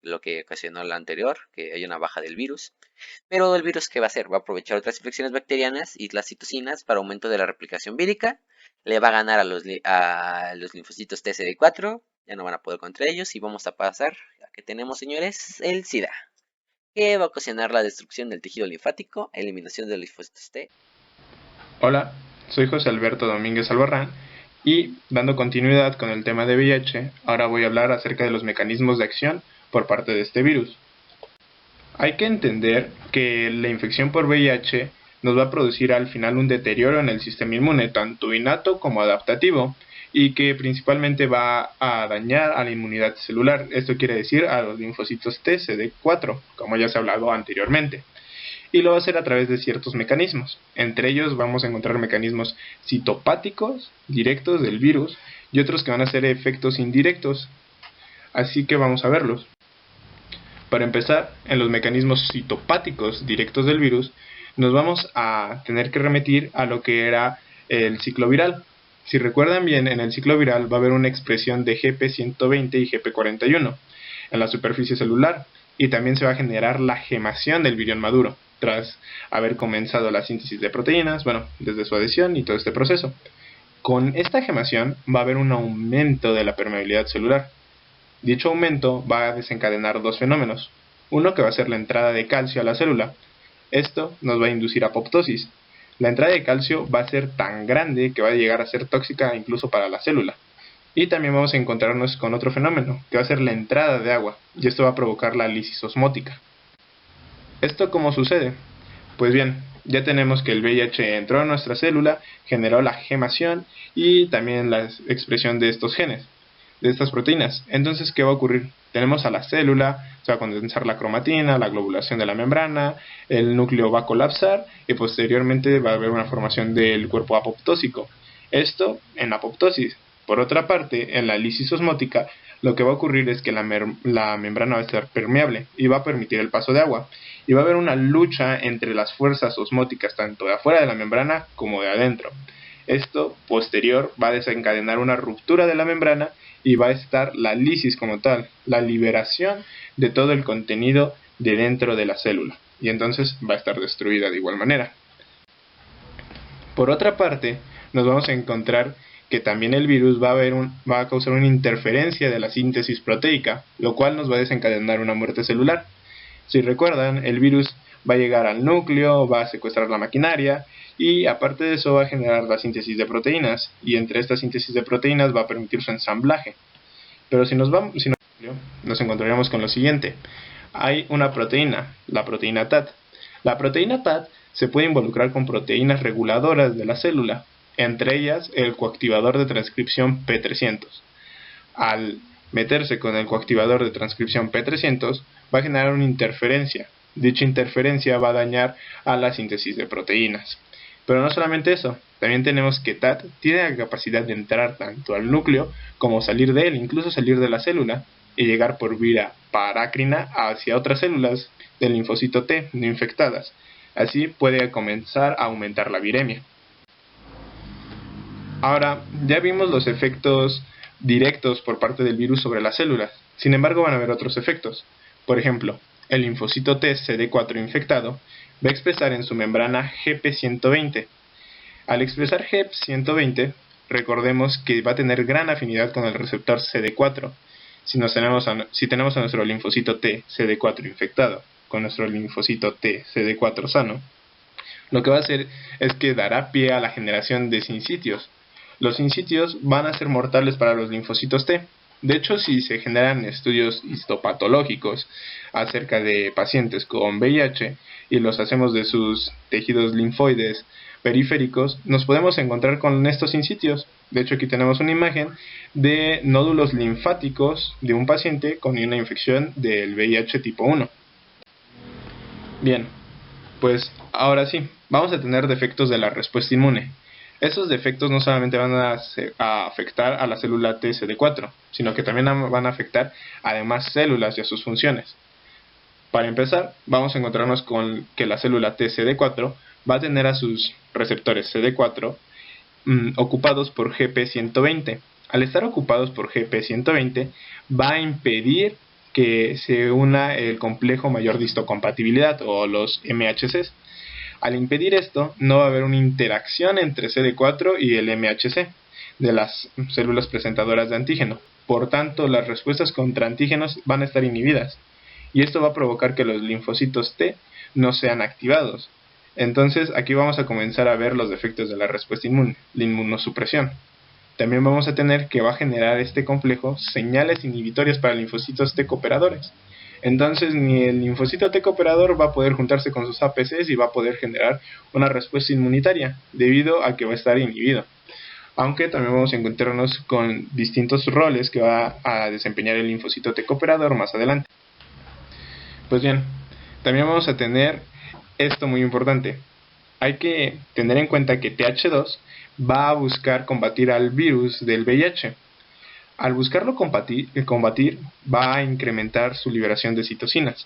lo que ocasionó la anterior, que hay una baja del virus. Pero el virus, ¿qué va a hacer? Va a aprovechar otras infecciones bacterianas y las citocinas para aumento de la replicación vírica. Le va a ganar a los linfocitos TCD4. Ya no van a poder contra ellos. Y vamos a pasar a que tenemos, señores, el SIDA, que va a ocasionar la destrucción del tejido linfático, eliminación de los linfocitos T. Hola, soy José Alberto Domínguez Albarrán y, dando continuidad con el tema de VIH, ahora voy a hablar acerca de los mecanismos de acción por parte de este virus. Hay que entender que la infección por VIH nos va a producir al final un deterioro en el sistema inmune, tanto innato como adaptativo, y que principalmente va a dañar a la inmunidad celular. Esto quiere decir a los linfocitos T, CD4, como ya se ha hablado anteriormente. Y lo va a hacer a través de ciertos mecanismos. Entre ellos vamos a encontrar mecanismos citopáticos, directos del virus, y otros que van a ser efectos indirectos. Así que vamos a verlos. Para empezar, en los mecanismos citopáticos directos del virus, nos vamos a tener que remitir a lo que era el ciclo viral. Si recuerdan bien, en el ciclo viral va a haber una expresión de GP120 y GP41 en la superficie celular, y también se va a generar la gemación del virión maduro, tras haber comenzado la síntesis de proteínas, desde su adhesión y todo este proceso. Con esta gemación va a haber un aumento de la permeabilidad celular. Dicho aumento va a desencadenar dos fenómenos. Uno que va a ser la entrada de calcio a la célula. Esto nos va a inducir apoptosis. La entrada de calcio va a ser tan grande que va a llegar a ser tóxica incluso para la célula. Y también vamos a encontrarnos con otro fenómeno, que va a ser la entrada de agua, y esto va a provocar la lisis osmótica. ¿Esto cómo sucede? Pues bien, ya tenemos que el VIH entró a nuestra célula, generó la gemación y también la expresión de estos genes, de estas proteínas. Entonces, ¿qué va a ocurrir? Tenemos a la célula, se va a condensar la cromatina, la globulación de la membrana, el núcleo va a colapsar y posteriormente va a haber una formación del cuerpo apoptósico. Esto en apoptosis. Por otra parte, en la lisis osmótica, lo que va a ocurrir es que la membrana va a estar permeable y va a permitir el paso de agua. Y va a haber una lucha entre las fuerzas osmóticas, tanto de afuera de la membrana como de adentro. Esto, posterior, va a desencadenar una ruptura de la membrana y va a estar la lisis como tal, la liberación de todo el contenido de dentro de la célula. Y entonces va a estar destruida de igual manera. Por otra parte, nos vamos a encontrar que también el virus va a causar una interferencia de la síntesis proteica, lo cual nos va a desencadenar una muerte celular. Si recuerdan, el virus va a llegar al núcleo, va a secuestrar la maquinaria y aparte de eso va a generar la síntesis de proteínas, y entre esta síntesis de proteínas va a permitir su ensamblaje. Pero si nos encontraríamos con lo siguiente. Hay una proteína, la proteína TAT. La proteína TAT se puede involucrar con proteínas reguladoras de la célula, entre ellas el coactivador de transcripción P300. Al meterse con el coactivador de transcripción P300, va a generar una interferencia. Dicha interferencia va a dañar a la síntesis de proteínas. Pero no solamente eso, también tenemos que TAT tiene la capacidad de entrar tanto al núcleo como salir de él, incluso salir de la célula y llegar por vía parácrina hacia otras células del linfocito T no infectadas. Así puede comenzar a aumentar la viremia. Ahora, ya vimos los efectos directos por parte del virus sobre las células. Sin embargo, van a haber otros efectos. Por ejemplo, el linfocito T CD4 infectado va a expresar en su membrana GP120. Al expresar GP120, recordemos que va a tener gran afinidad con el receptor CD4. Si tenemos a nuestro linfocito T CD4 infectado con nuestro linfocito T CD4 sano, lo que va a hacer es que dará pie a la generación de sinsitios. Los sinsitios van a ser mortales para los linfocitos T. De hecho, si se generan estudios histopatológicos acerca de pacientes con VIH y los hacemos de sus tejidos linfoides periféricos, nos podemos encontrar con estos sinsitios. De hecho, aquí tenemos una imagen de nódulos linfáticos de un paciente con una infección del VIH tipo 1. Bien, pues ahora sí, vamos a tener defectos de la respuesta inmune. Estos defectos no solamente van a afectar a la célula TCD4, sino que también van a afectar a demás células y a sus funciones. Para empezar, vamos a encontrarnos con que la célula TCD4 va a tener a sus receptores CD4 ocupados por GP120. Al estar ocupados por GP120, va a impedir que se una el complejo mayor de histocompatibilidad o los MHCs. Al impedir esto, no va a haber una interacción entre CD4 y el MHC de las células presentadoras de antígeno. Por tanto, las respuestas contra antígenos van a estar inhibidas. Y esto va a provocar que los linfocitos T no sean activados. Entonces, aquí vamos a comenzar a ver los defectos de la respuesta inmune, la inmunosupresión. También vamos a tener que va a generar este complejo señales inhibitorias para linfocitos T cooperadores. Entonces ni el linfocito T cooperador va a poder juntarse con sus APCs y va a poder generar una respuesta inmunitaria debido a que va a estar inhibido. Aunque también vamos a encontrarnos con distintos roles que va a desempeñar el linfocito T cooperador más adelante. Pues bien, también vamos a tener esto muy importante. Hay que tener en cuenta que TH2 va a buscar combatir al virus del VIH. Al buscarlo combatir, va a incrementar su liberación de citocinas.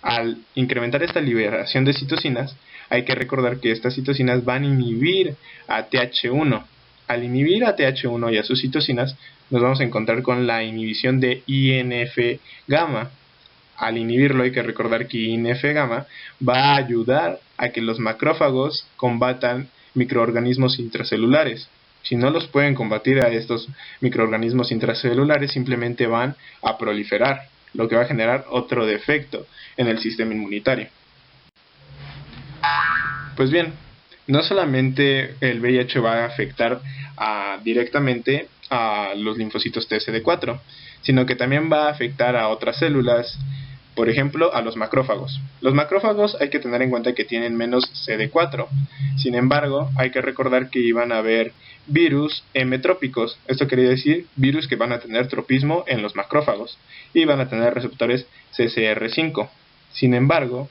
Al incrementar esta liberación de citocinas, hay que recordar que estas citocinas van a inhibir a TH1. Al inhibir a TH1 y a sus citocinas, nos vamos a encontrar con la inhibición de INF-gamma. Al inhibirlo, hay que recordar que INF-gamma va a ayudar a que los macrófagos combatan microorganismos intracelulares. Si no los pueden combatir a estos microorganismos intracelulares, simplemente van a proliferar, lo que va a generar otro defecto en el sistema inmunitario. Pues bien, no solamente el VIH va a afectar directamente a los linfocitos TCD4, sino que también va a afectar a otras células, por ejemplo, a los macrófagos. Los macrófagos hay que tener en cuenta que tienen menos CD4. Sin embargo, hay que recordar que iban a haber virus M-trópicos. Esto quiere decir virus que van a tener tropismo en los macrófagos y van a tener receptores CCR5. Sin embargo,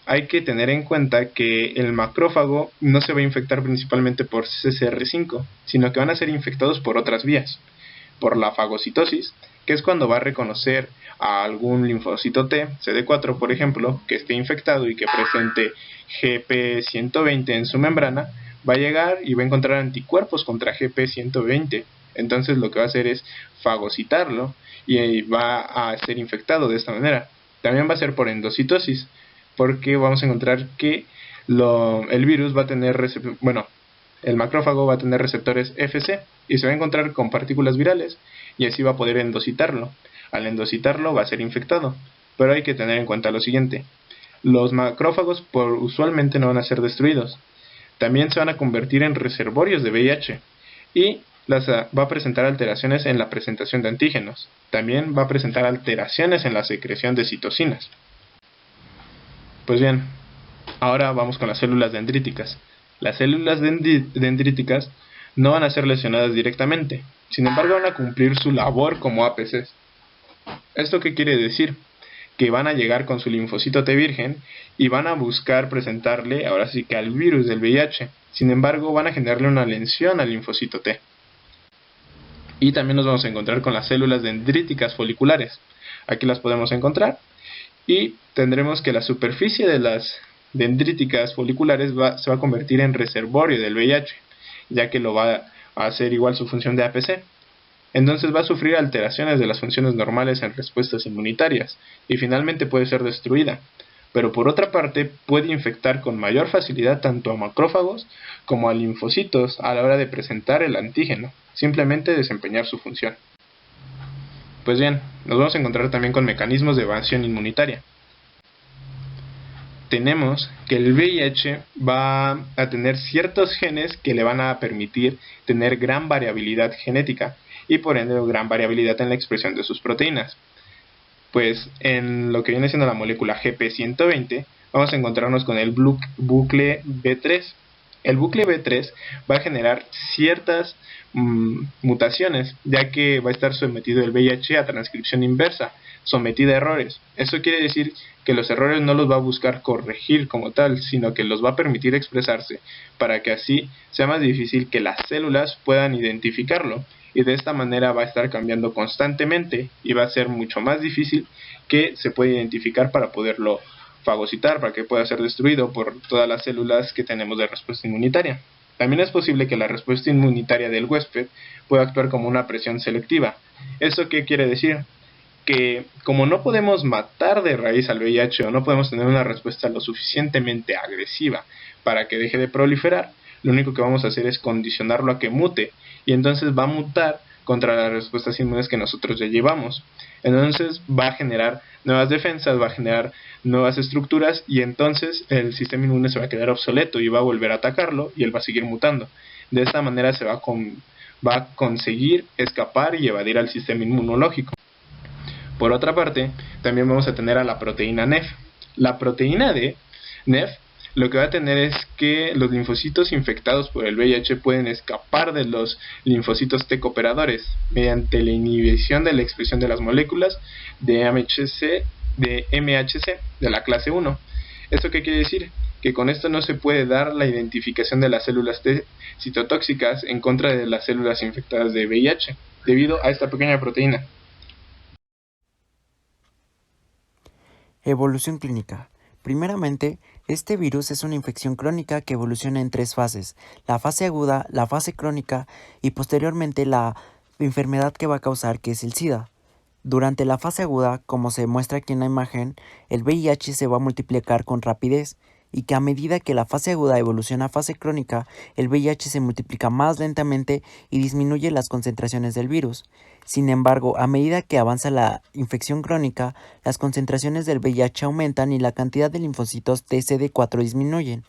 hay que tener en cuenta que el macrófago no se va a infectar principalmente por CCR5, sino que van a ser infectados por otras vías. Por la fagocitosis, que es cuando va a reconocer a algún linfocito T, CD4 por ejemplo, que esté infectado y que presente GP120 en su membrana, va a llegar y va a encontrar anticuerpos contra GP120. Entonces lo que va a hacer es fagocitarlo y va a ser infectado de esta manera. También va a ser por endocitosis, porque vamos a encontrar que el virus va a tener el macrófago va a tener receptores FC y se va a encontrar con partículas virales y así va a poder endocitarlo. Al endocitarlo va a ser infectado, pero hay que tener en cuenta lo siguiente: los macrófagos usualmente no van a ser destruidos, también se van a convertir en reservorios de VIH y va a presentar alteraciones en la presentación de antígenos, también va a presentar alteraciones en la secreción de citocinas. Pues bien, ahora vamos con las células dendríticas. Las células dendríticas no van a ser lesionadas directamente, sin embargo van a cumplir su labor como APCs. ¿Esto qué quiere decir? Que van a llegar con su linfocito T virgen y van a buscar presentarle, ahora sí que al virus del VIH. Sin embargo, van a generarle una lesión al linfocito T. Y también nos vamos a encontrar con las células dendríticas foliculares. Aquí las podemos encontrar y tendremos que la superficie de las dendríticas foliculares se va a convertir en reservorio del VIH, ya que lo va a hacer igual su función de APC. Entonces va a sufrir alteraciones de las funciones normales en respuestas inmunitarias y finalmente puede ser destruida. Pero por otra parte puede infectar con mayor facilidad tanto a macrófagos como a linfocitos a la hora de presentar el antígeno, simplemente desempeñar su función. Pues bien, nos vamos a encontrar también con mecanismos de evasión inmunitaria. Tenemos que el VIH va a tener ciertos genes que le van a permitir tener gran variabilidad genética y por ende gran variabilidad en la expresión de sus proteínas. Pues en lo que viene siendo la molécula GP120 vamos a encontrarnos con el bucle B3. El bucle B3 va a generar ciertas mutaciones, ya que va a estar sometido el VIH a transcripción inversa, sometido a errores. Eso quiere decir que los errores no los va a buscar corregir como tal, sino que los va a permitir expresarse, para que así sea más difícil que las células puedan identificarlo, y de esta manera va a estar cambiando constantemente, y va a ser mucho más difícil que se pueda identificar para poderlo fagocitar, para que pueda ser destruido por todas las células que tenemos de respuesta inmunitaria. También es posible que la respuesta inmunitaria del huésped pueda actuar como una presión selectiva. ¿Eso qué quiere decir? Que como no podemos matar de raíz al VIH o no podemos tener una respuesta lo suficientemente agresiva para que deje de proliferar, lo único que vamos a hacer es condicionarlo a que mute, y entonces va a mutar contra las respuestas inmunes que nosotros ya llevamos. Entonces va a generar nuevas defensas, va a generar nuevas estructuras, y entonces el sistema inmune se va a quedar obsoleto y va a volver a atacarlo y él va a seguir mutando. De esta manera se va a conseguir escapar y evadir al sistema inmunológico. Por otra parte, también vamos a tener a la proteína NEF. La proteína de NEF lo que va a tener es que los linfocitos infectados por el VIH pueden escapar de los linfocitos T cooperadores mediante la inhibición de la expresión de las moléculas de MHC de la clase 1. ¿Esto qué quiere decir? Que con esto no se puede dar la identificación de las células T citotóxicas en contra de las células infectadas de VIH, debido a esta pequeña proteína. Evolución clínica. Primeramente, este virus es una infección crónica que evoluciona en 3 fases: la fase aguda, la fase crónica y posteriormente la enfermedad que va a causar, que es el SIDA. Durante la fase aguda, como se muestra aquí en la imagen, el VIH se va a multiplicar con rapidez, y que a medida que la fase aguda evoluciona a fase crónica, el VIH se multiplica más lentamente y disminuye las concentraciones del virus. Sin embargo, a medida que avanza la infección crónica, las concentraciones del VIH aumentan y la cantidad de linfocitos TCD4 disminuyen.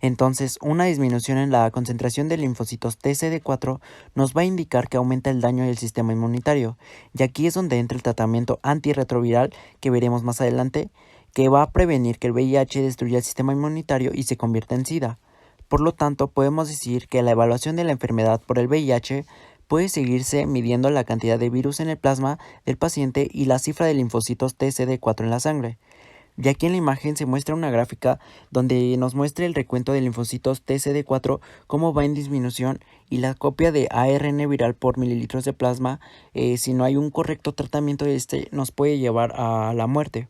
Entonces, una disminución en la concentración de linfocitos TCD4 nos va a indicar que aumenta el daño del sistema inmunitario, y aquí es donde entra el tratamiento antirretroviral que veremos más adelante, que va a prevenir que el VIH destruya el sistema inmunitario y se convierta en SIDA. Por lo tanto, podemos decir que la evaluación de la enfermedad por el VIH puede seguirse midiendo la cantidad de virus en el plasma del paciente y la cifra de linfocitos TCD4 en la sangre. Y aquí en la imagen se muestra una gráfica donde nos muestra el recuento de linfocitos TCD4, cómo va en disminución, y la copia de ARN viral por mililitros de plasma. Si no hay un correcto tratamiento de este, nos puede llevar a la muerte.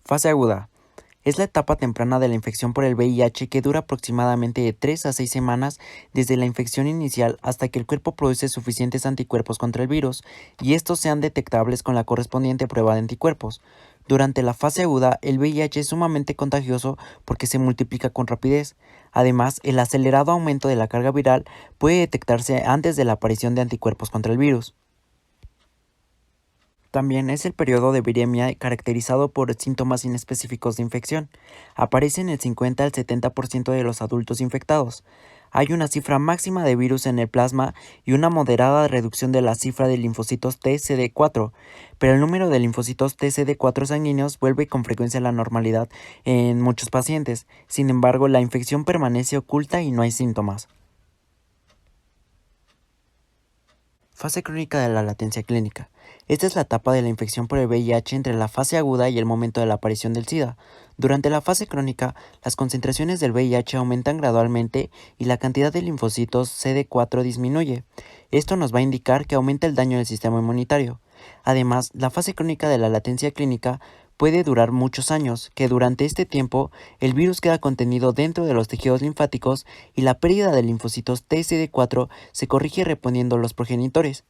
Fase aguda. Es la etapa temprana de la infección por el VIH que dura aproximadamente de 3 a 6 semanas desde la infección inicial hasta que el cuerpo produce suficientes anticuerpos contra el virus, y estos sean detectables con la correspondiente prueba de anticuerpos. Durante la fase aguda, el VIH es sumamente contagioso porque se multiplica con rapidez. Además, el acelerado aumento de la carga viral puede detectarse antes de la aparición de anticuerpos contra el virus. También es el periodo de viremia caracterizado por síntomas inespecíficos de infección. Aparece en el 50 al 70% de los adultos infectados. Hay una cifra máxima de virus en el plasma y una moderada reducción de la cifra de linfocitos TCD4, pero el número de linfocitos TCD4 sanguíneos vuelve con frecuencia a la normalidad en muchos pacientes. Sin embargo, la infección permanece oculta y no hay síntomas. Fase crónica de la latencia clínica. Esta es la etapa de la infección por el VIH entre la fase aguda y el momento de la aparición del SIDA. Durante la fase crónica, las concentraciones del VIH aumentan gradualmente y la cantidad de linfocitos CD4 disminuye. Esto nos va a indicar que aumenta el daño del sistema inmunitario. Además, la fase crónica de la latencia clínica puede durar muchos años, que durante este tiempo el virus queda contenido dentro de los tejidos linfáticos y la pérdida de linfocitos TCD4 se corrige reponiendo los progenitores.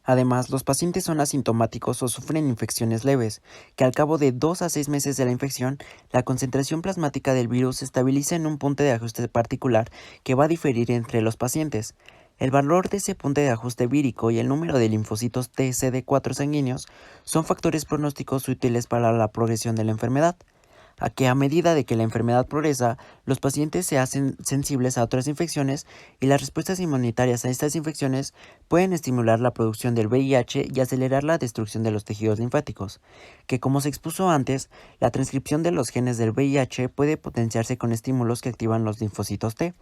Además, los pacientes son asintomáticos o sufren infecciones leves, que al cabo de 2 a 6 meses de la infección, la concentración plasmática del virus se estabiliza en un punto de ajuste particular que va a diferir entre los pacientes. El valor de ese punto de ajuste vírico y el número de linfocitos TCD4 sanguíneos son factores pronósticos útiles para la progresión de la enfermedad, a que a medida de que la enfermedad progresa, los pacientes se hacen sensibles a otras infecciones y las respuestas inmunitarias a estas infecciones pueden estimular la producción del VIH y acelerar la destrucción de los tejidos linfáticos, que como se expuso antes, la transcripción de los genes del VIH puede potenciarse con estímulos que activan los linfocitos T,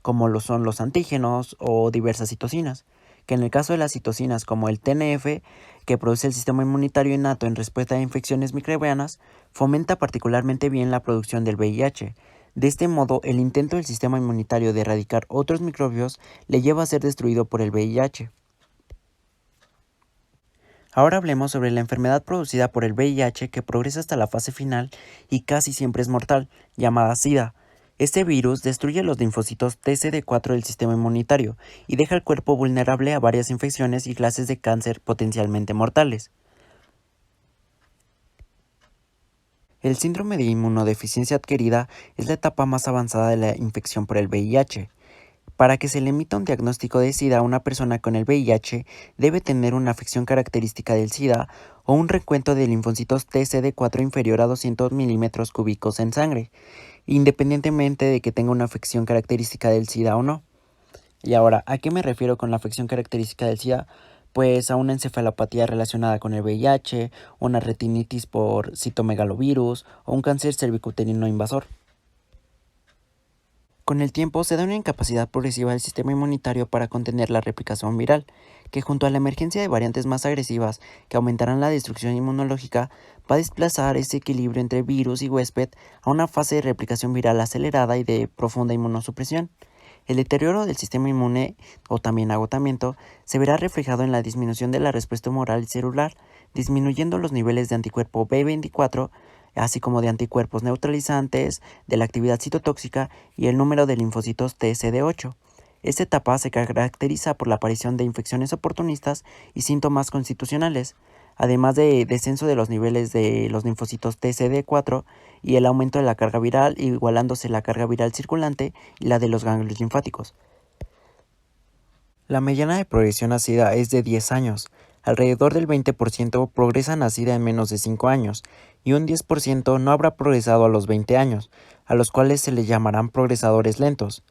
como lo son los antígenos o diversas citocinas, que en el caso de las citocinas como el TNF, que produce el sistema inmunitario innato en respuesta a infecciones microbianas, fomenta particularmente bien la producción del VIH. De este modo, el intento del sistema inmunitario de erradicar otros microbios le lleva a ser destruido por el VIH. Ahora hablemos sobre la enfermedad producida por el VIH que progresa hasta la fase final y casi siempre es mortal, llamada SIDA. Este virus destruye los linfocitos TCD4 del sistema inmunitario y deja al cuerpo vulnerable a varias infecciones y clases de cáncer potencialmente mortales. El síndrome de inmunodeficiencia adquirida es la etapa más avanzada de la infección por el VIH. Para que se le emita un diagnóstico de SIDA a una persona con el VIH, debe tener una afección característica del SIDA o un recuento de linfocitos TCD4 inferior a 200 milímetros cúbicos en sangre, independientemente de que tenga una afección característica del SIDA o no. Y ahora, ¿a qué me refiero con la afección característica del SIDA? Pues a una encefalopatía relacionada con el VIH, una retinitis por citomegalovirus o un cáncer cervicuterino invasor. Con el tiempo se da una incapacidad progresiva del sistema inmunitario para contener la replicación viral, que junto a la emergencia de variantes más agresivas que aumentarán la destrucción inmunológica, va a desplazar ese equilibrio entre virus y huésped a una fase de replicación viral acelerada y de profunda inmunosupresión. El deterioro del sistema inmune, o también agotamiento, se verá reflejado en la disminución de la respuesta humoral y celular, disminuyendo los niveles de anticuerpo B24, así como de anticuerpos neutralizantes, de la actividad citotóxica y el número de linfocitos TCD8. Esta etapa se caracteriza por la aparición de infecciones oportunistas y síntomas constitucionales, además de descenso de los niveles de los linfocitos TCD4 y el aumento de la carga viral, igualándose la carga viral circulante y la de los ganglios linfáticos. La mediana de progresión a SIDA es de 10 años. Alrededor del 20% progresan a SIDA en menos de 5 años y un 10% no habrá progresado a los 20 años, a los cuales se les llamarán progresadores lentos.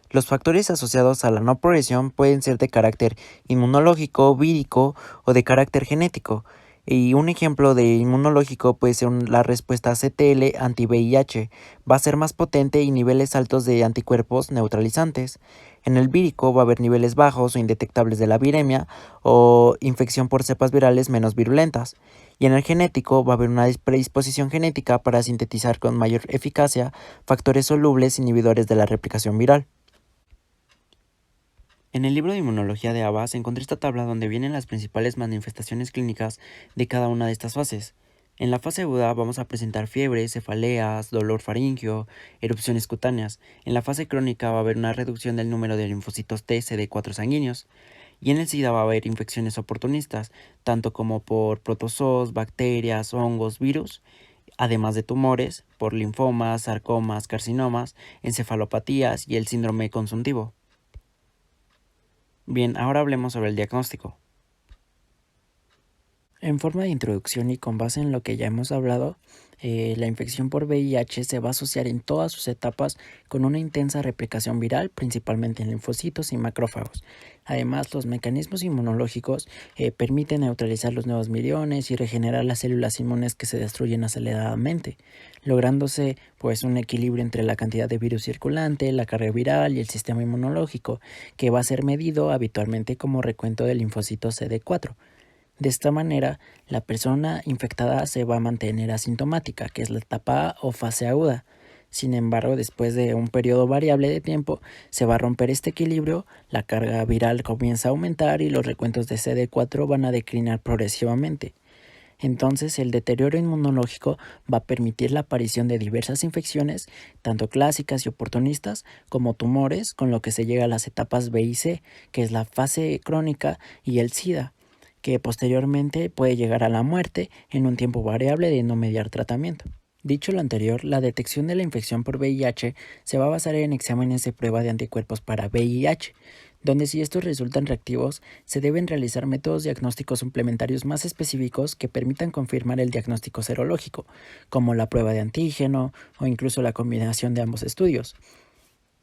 Los factores asociados a la no progresión pueden ser de carácter inmunológico, vírico o de carácter genético. Y un ejemplo de inmunológico puede ser la respuesta CTL anti-VIH, va a ser más potente y niveles altos de anticuerpos neutralizantes. En el vírico va a haber niveles bajos o indetectables de la viremia o infección por cepas virales menos virulentas. Y en el genético va a haber una predisposición genética para sintetizar con mayor eficacia factores solubles inhibidores de la replicación viral. En el libro de Inmunología de Abbas encontré esta tabla donde vienen las principales manifestaciones clínicas de cada una de estas fases. En la fase aguda vamos a presentar fiebre, cefaleas, dolor faríngeo, erupciones cutáneas. En la fase crónica va a haber una reducción del número de linfocitos T CD4 sanguíneos. Y en el SIDA va a haber infecciones oportunistas, tanto como por protozoos, bacterias, hongos, virus, además de tumores, por linfomas, sarcomas, carcinomas, encefalopatías y el síndrome consuntivo. Bien, ahora hablemos sobre el diagnóstico. En forma de introducción y con base en lo que ya hemos hablado, la infección por VIH se va a asociar en todas sus etapas con una intensa replicación viral, principalmente en linfocitos y macrófagos. Además, los mecanismos inmunológicos permiten neutralizar los nuevos miriones y regenerar las células inmunes que se destruyen aceleradamente, lográndose pues un equilibrio entre la cantidad de virus circulante, la carga viral y el sistema inmunológico, que va a ser medido habitualmente como recuento de linfocitos CD4. De esta manera, la persona infectada se va a mantener asintomática, que es la etapa A o fase aguda. Sin embargo, después de un periodo variable de tiempo, se va a romper este equilibrio, la carga viral comienza a aumentar y los recuentos de CD4 van a declinar progresivamente. Entonces, el deterioro inmunológico va a permitir la aparición de diversas infecciones, tanto clásicas y oportunistas, como tumores, con lo que se llega a las etapas B y C, que es la fase crónica y el SIDA, que posteriormente puede llegar a la muerte en un tiempo variable de no mediar tratamiento. Dicho lo anterior, la detección de la infección por VIH se va a basar en exámenes de prueba de anticuerpos para VIH, donde si estos resultan reactivos, se deben realizar métodos diagnósticos suplementarios más específicos que permitan confirmar el diagnóstico serológico, como la prueba de antígeno o incluso la combinación de ambos estudios.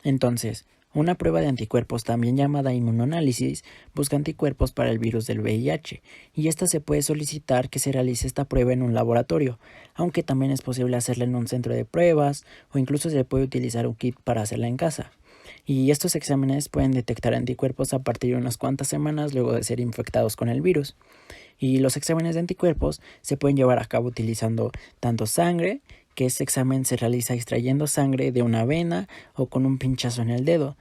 Entonces, una prueba de anticuerpos, también llamada inmunoanálisis, busca anticuerpos para el virus del VIH, y esta se puede solicitar que se realice esta prueba en un laboratorio, aunque también es posible hacerla en un centro de pruebas o incluso se puede utilizar un kit para hacerla en casa. Y estos exámenes pueden detectar anticuerpos a partir de unas cuantas semanas luego de ser infectados con el virus. Y los exámenes de anticuerpos se pueden llevar a cabo utilizando tanto sangre, que este examen se realiza extrayendo sangre de una vena o con un pinchazo en el dedo.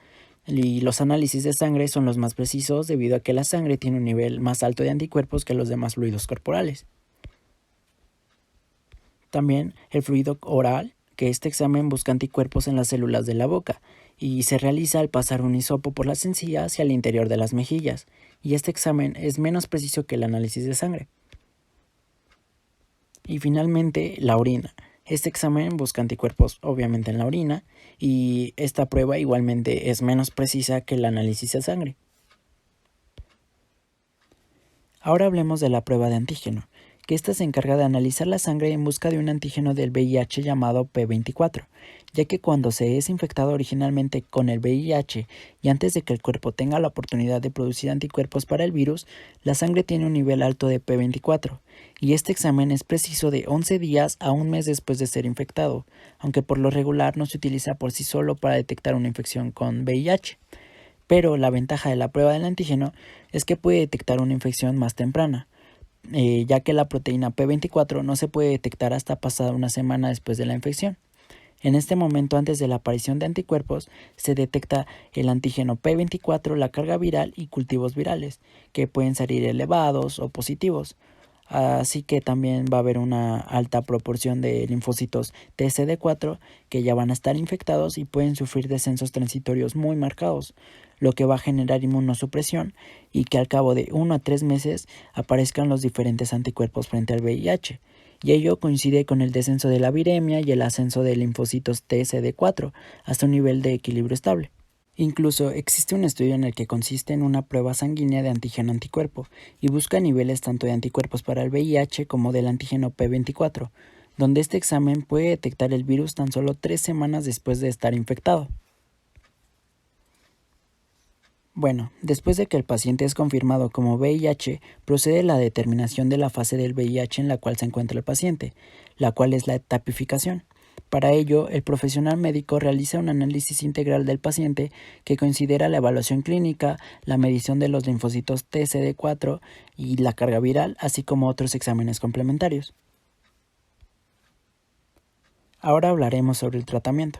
Y los análisis de sangre son los más precisos debido a que la sangre tiene un nivel más alto de anticuerpos que los demás fluidos corporales. También el fluido oral, que este examen busca anticuerpos en las células de la boca y se realiza al pasar un hisopo por las encías y al interior de las mejillas, y este examen es menos preciso que el análisis de sangre. Y finalmente, la orina. Este examen busca anticuerpos obviamente en la orina y esta prueba igualmente es menos precisa que el análisis de sangre. Ahora hablemos de la prueba de antígeno, que ésta se encarga de analizar la sangre en busca de un antígeno del VIH llamado P24, ya que cuando se es infectado originalmente con el VIH y antes de que el cuerpo tenga la oportunidad de producir anticuerpos para el virus, la sangre tiene un nivel alto de P24, y este examen es preciso de 11 días a un mes después de ser infectado, aunque por lo regular no se utiliza por sí solo para detectar una infección con VIH. Pero la ventaja de la prueba del antígeno es que puede detectar una infección más temprana, ya que la proteína P24 no se puede detectar hasta pasada una semana después de la infección. En este momento, antes de la aparición de anticuerpos, se detecta el antígeno P24, la carga viral y cultivos virales, que pueden salir elevados o positivos. Así que también va a haber una alta proporción de linfocitos TCD4 que ya van a estar infectados y pueden sufrir descensos transitorios muy marcados, lo que va a generar inmunosupresión y que al cabo de 1 a 3 meses aparezcan los diferentes anticuerpos frente al VIH. Y ello coincide con el descenso de la viremia y el ascenso de linfocitos TCD4 hasta un nivel de equilibrio estable. Incluso existe un estudio en el que consiste en una prueba sanguínea de antígeno-anticuerpo y busca niveles tanto de anticuerpos para el VIH como del antígeno P24, donde este examen puede detectar el virus tan solo 3 semanas después de estar infectado. Bueno, después de que el paciente es confirmado como VIH, procede la determinación de la fase del VIH en la cual se encuentra el paciente, la cual es la etapificación. Para ello, el profesional médico realiza un análisis integral del paciente que considera la evaluación clínica, la medición de los linfocitos TCD4 y la carga viral, así como otros exámenes complementarios. Ahora hablaremos sobre el tratamiento.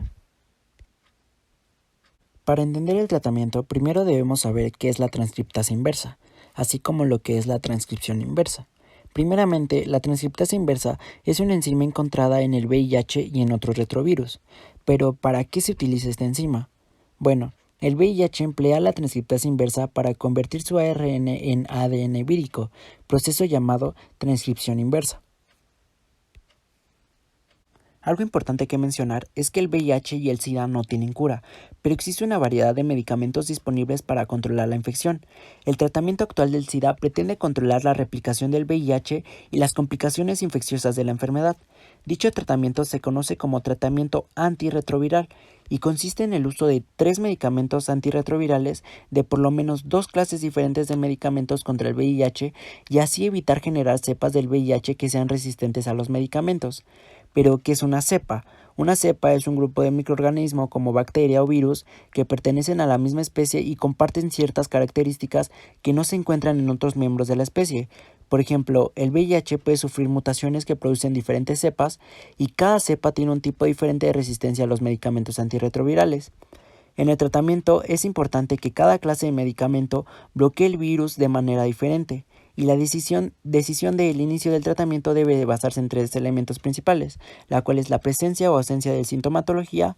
Para entender el tratamiento, primero debemos saber qué es la transcriptasa inversa, así como lo que es la transcripción inversa. Primeramente, la transcriptasa inversa es una enzima encontrada en el VIH y en otros retrovirus. Pero, ¿para qué se utiliza esta enzima? Bueno, el VIH emplea la transcriptasa inversa para convertir su ARN en ADN vírico, proceso llamado transcripción inversa. Algo importante que mencionar es que el VIH y el SIDA no tienen cura, pero existe una variedad de medicamentos disponibles para controlar la infección. El tratamiento actual del SIDA pretende controlar la replicación del VIH y las complicaciones infecciosas de la enfermedad. Dicho tratamiento se conoce como tratamiento antirretroviral y consiste en el uso de 3 medicamentos antirretrovirales de por lo menos 2 clases diferentes de medicamentos contra el VIH y así evitar generar cepas del VIH que sean resistentes a los medicamentos. Pero, ¿qué es una cepa? Una cepa es un grupo de microorganismos como bacteria o virus que pertenecen a la misma especie y comparten ciertas características que no se encuentran en otros miembros de la especie. Por ejemplo, el VIH puede sufrir mutaciones que producen diferentes cepas y cada cepa tiene un tipo diferente de resistencia a los medicamentos antirretrovirales. En el tratamiento es importante que cada clase de medicamento bloquee el virus de manera diferente y la decisión del inicio del tratamiento debe de basarse en 3 elementos principales, la cual es la presencia o ausencia de sintomatología,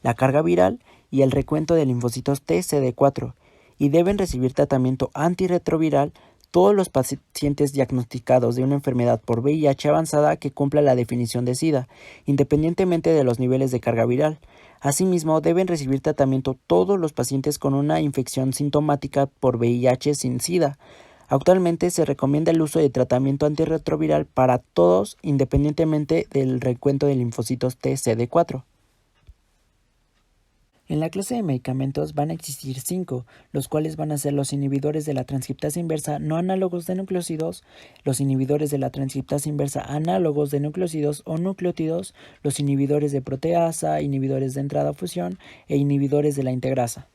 la carga viral y el recuento de linfocitos T-CD4, y deben recibir tratamiento antirretroviral todos los pacientes diagnosticados de una enfermedad por VIH avanzada que cumpla la definición de SIDA, independientemente de los niveles de carga viral. Asimismo, deben recibir tratamiento todos los pacientes con una infección sintomática por VIH sin SIDA. Actualmente se recomienda el uso de tratamiento antirretroviral para todos independientemente del recuento de linfocitos T-CD4. En la clase de medicamentos van a existir 5, los cuales van a ser los inhibidores de la transcriptasa inversa no análogos de nucleósidos, los inhibidores de la transcriptasa inversa análogos de nucleósidos o nucleótidos, los inhibidores de proteasa, inhibidores de entrada a fusión e inhibidores de la integrasa.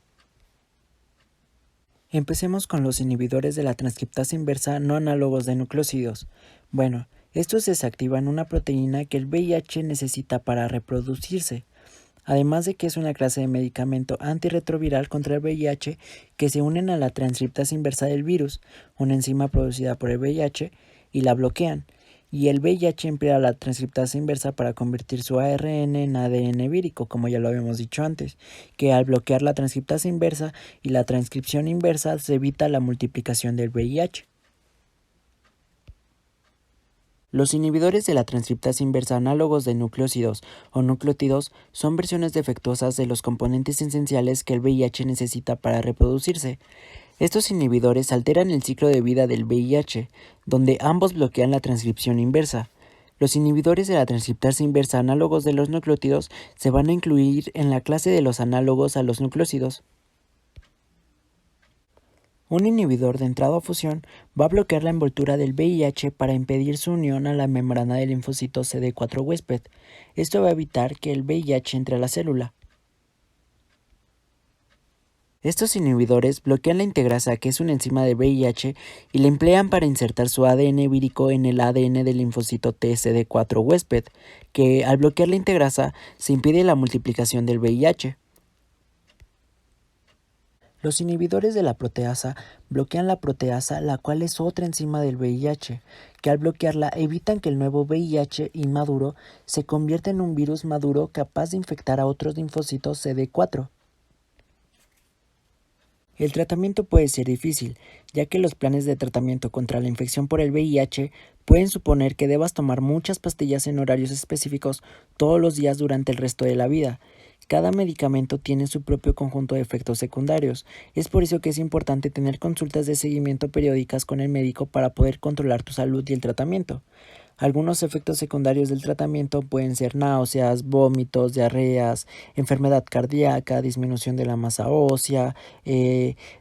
Empecemos con los inhibidores de la transcriptasa inversa no análogos de nucleósidos. Bueno, estos desactivan una proteína que el VIH necesita para reproducirse. Además de que es una clase de medicamento antirretroviral contra el VIH que se unen a la transcriptasa inversa del virus, una enzima producida por el VIH, y la bloquean, y el VIH emplea la transcriptasa inversa para convertir su ARN en ADN vírico, como ya lo habíamos dicho antes, que al bloquear la transcriptasa inversa y la transcripción inversa se evita la multiplicación del VIH. Los inhibidores de la transcriptasa inversa análogos de nucleósidos o nucleótidos son versiones defectuosas de los componentes esenciales que el VIH necesita para reproducirse. Estos inhibidores alteran el ciclo de vida del VIH, donde ambos bloquean la transcripción inversa. Los inhibidores de la transcriptasa inversa análogos de los nucleótidos se van a incluir en la clase de los análogos a los nucleósidos. Un inhibidor de entrada a fusión va a bloquear la envoltura del VIH para impedir su unión a la membrana del linfocito CD4 huésped. Esto va a evitar que el VIH entre a la célula. Estos inhibidores bloquean la integrasa, que es una enzima de VIH, y la emplean para insertar su ADN vírico en el ADN del linfocito TCD4 huésped, que al bloquear la integrasa se impide la multiplicación del VIH. Los inhibidores de la proteasa bloquean la proteasa, la cual es otra enzima del VIH, que al bloquearla evitan que el nuevo VIH inmaduro se convierta en un virus maduro capaz de infectar a otros linfocitos CD4. El tratamiento puede ser difícil, ya que los planes de tratamiento contra la infección por el VIH pueden suponer que debas tomar muchas pastillas en horarios específicos todos los días durante el resto de la vida. Cada medicamento tiene su propio conjunto de efectos secundarios. Es por eso que es importante tener consultas de seguimiento periódicas con el médico para poder controlar tu salud y el tratamiento. Algunos efectos secundarios del tratamiento pueden ser náuseas, vómitos, diarreas, enfermedad cardíaca, disminución de la masa ósea,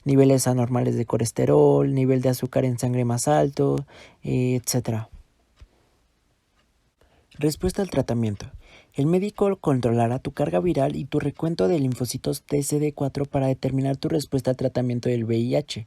niveles anormales de colesterol, nivel de azúcar en sangre más alto, etc. Respuesta al tratamiento. El médico controlará tu carga viral y tu recuento de linfocitos TCD4 para determinar tu respuesta al tratamiento del VIH.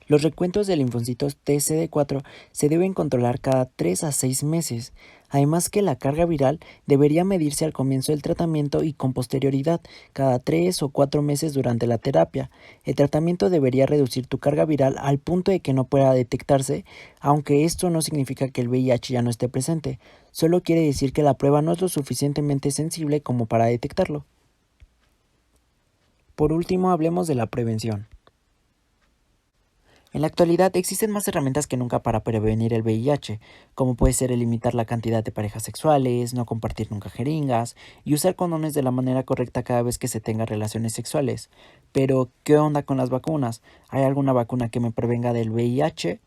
Los recuentos de linfocitos TCD4 se deben controlar cada 3 a 6 meses, además que la carga viral debería medirse al comienzo del tratamiento y con posterioridad, cada 3 o 4 meses durante la terapia. El tratamiento debería reducir tu carga viral al punto de que no pueda detectarse, aunque esto no significa que el VIH ya no esté presente, solo quiere decir que la prueba no es lo suficientemente sensible como para detectarlo. Por último, hablemos de la prevención. En la actualidad existen más herramientas que nunca para prevenir el VIH, como puede ser el limitar la cantidad de parejas sexuales, no compartir nunca jeringas y usar condones de la manera correcta cada vez que se tenga relaciones sexuales. Pero, ¿qué onda con las vacunas? ¿Hay alguna vacuna que me prevenga del VIH?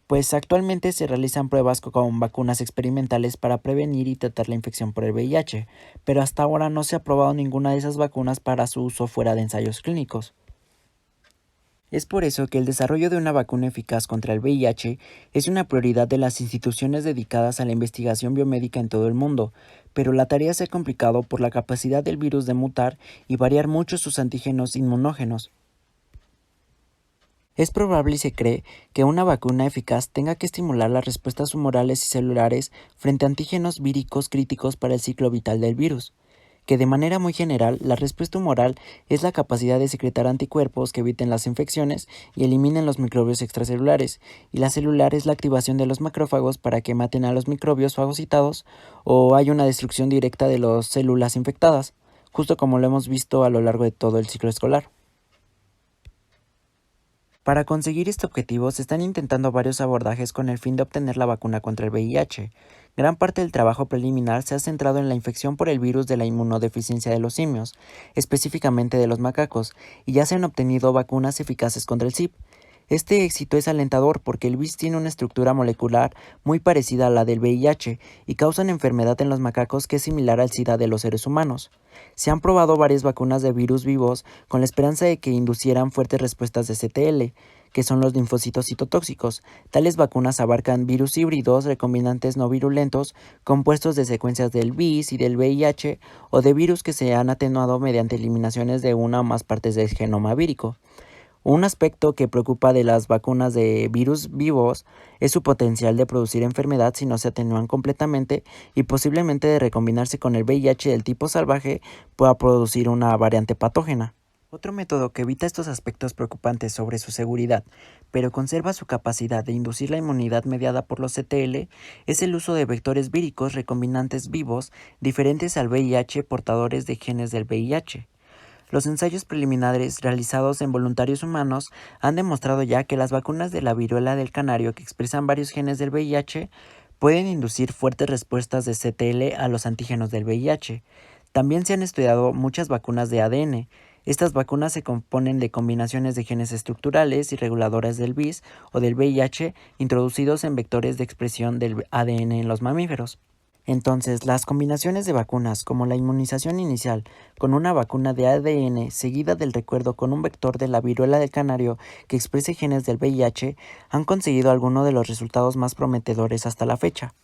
Pues actualmente se realizan pruebas con vacunas experimentales para prevenir y tratar la infección por el VIH, pero hasta ahora no se ha probado ninguna de esas vacunas para su uso fuera de ensayos clínicos. Es por eso que el desarrollo de una vacuna eficaz contra el VIH es una prioridad de las instituciones dedicadas a la investigación biomédica en todo el mundo, pero la tarea se ha complicado por la capacidad del virus de mutar y variar mucho sus antígenos inmunógenos. Es probable y se cree que una vacuna eficaz tenga que estimular las respuestas humorales y celulares frente a antígenos víricos críticos para el ciclo vital del virus, que de manera muy general la respuesta humoral es la capacidad de secretar anticuerpos que eviten las infecciones y eliminen los microbios extracelulares, y la celular es la activación de los macrófagos para que maten a los microbios fagocitados o hay una destrucción directa de las células infectadas, justo como lo hemos visto a lo largo de todo el ciclo escolar. Para conseguir este objetivo se están intentando varios abordajes con el fin de obtener la vacuna contra el VIH. Gran parte del trabajo preliminar se ha centrado en la infección por el virus de la inmunodeficiencia de los simios, específicamente de los macacos, y ya se han obtenido vacunas eficaces contra el SIV. Este éxito es alentador porque el virus tiene una estructura molecular muy parecida a la del VIH y causa una enfermedad en los macacos que es similar al SIDA de los seres humanos. Se han probado varias vacunas de virus vivos con la esperanza de que inducieran fuertes respuestas de CTL, que son los linfocitos citotóxicos. Tales vacunas abarcan virus híbridos, recombinantes no virulentos, compuestos de secuencias del VIS y del VIH o de virus que se han atenuado mediante eliminaciones de una o más partes del genoma vírico. Un aspecto que preocupa de las vacunas de virus vivos es su potencial de producir enfermedad si no se atenúan completamente y posiblemente de recombinarse con el VIH del tipo salvaje pueda producir una variante patógena. Otro método que evita estos aspectos preocupantes sobre su seguridad, pero conserva su capacidad de inducir la inmunidad mediada por los CTL, es el uso de vectores víricos recombinantes vivos diferentes al VIH portadores de genes del VIH. Los ensayos preliminares realizados en voluntarios humanos han demostrado ya que las vacunas de la viruela del canario que expresan varios genes del VIH pueden inducir fuertes respuestas de CTL a los antígenos del VIH. También se han estudiado muchas vacunas de ADN. Estas vacunas se componen de combinaciones de genes estructurales y reguladoras del VIS o del VIH introducidos en vectores de expresión del ADN en los mamíferos. Entonces, las combinaciones de vacunas, como la inmunización inicial con una vacuna de ADN seguida del recuerdo con un vector de la viruela del canario que exprese genes del VIH, han conseguido algunos de los resultados más prometedores hasta la fecha.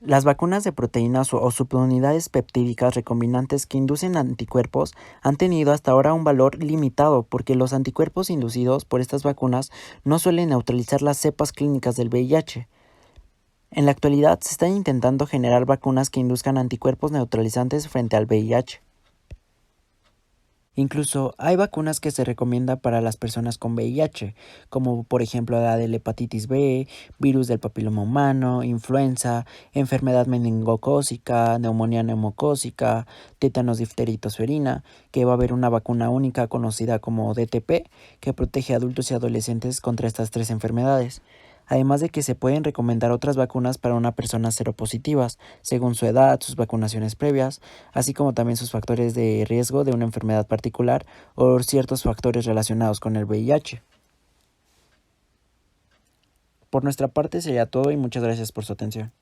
Las vacunas de proteínas o subunidades peptídicas recombinantes que inducen anticuerpos han tenido hasta ahora un valor limitado porque los anticuerpos inducidos por estas vacunas no suelen neutralizar las cepas clínicas del VIH. En la actualidad se están intentando generar vacunas que induzcan anticuerpos neutralizantes frente al VIH. Incluso hay vacunas que se recomiendan para las personas con VIH, como por ejemplo la de la hepatitis B, virus del papiloma humano, influenza, enfermedad meningocócica, neumonía neumocócica, tétanos, difteria y tosferina, que va a haber una vacuna única conocida como DTP, que protege a adultos y adolescentes contra estas tres enfermedades. Además de que se pueden recomendar otras vacunas para una persona seropositivas, según su edad, sus vacunaciones previas, así como también sus factores de riesgo de una enfermedad particular o ciertos factores relacionados con el VIH. Por nuestra parte sería todo y muchas gracias por su atención.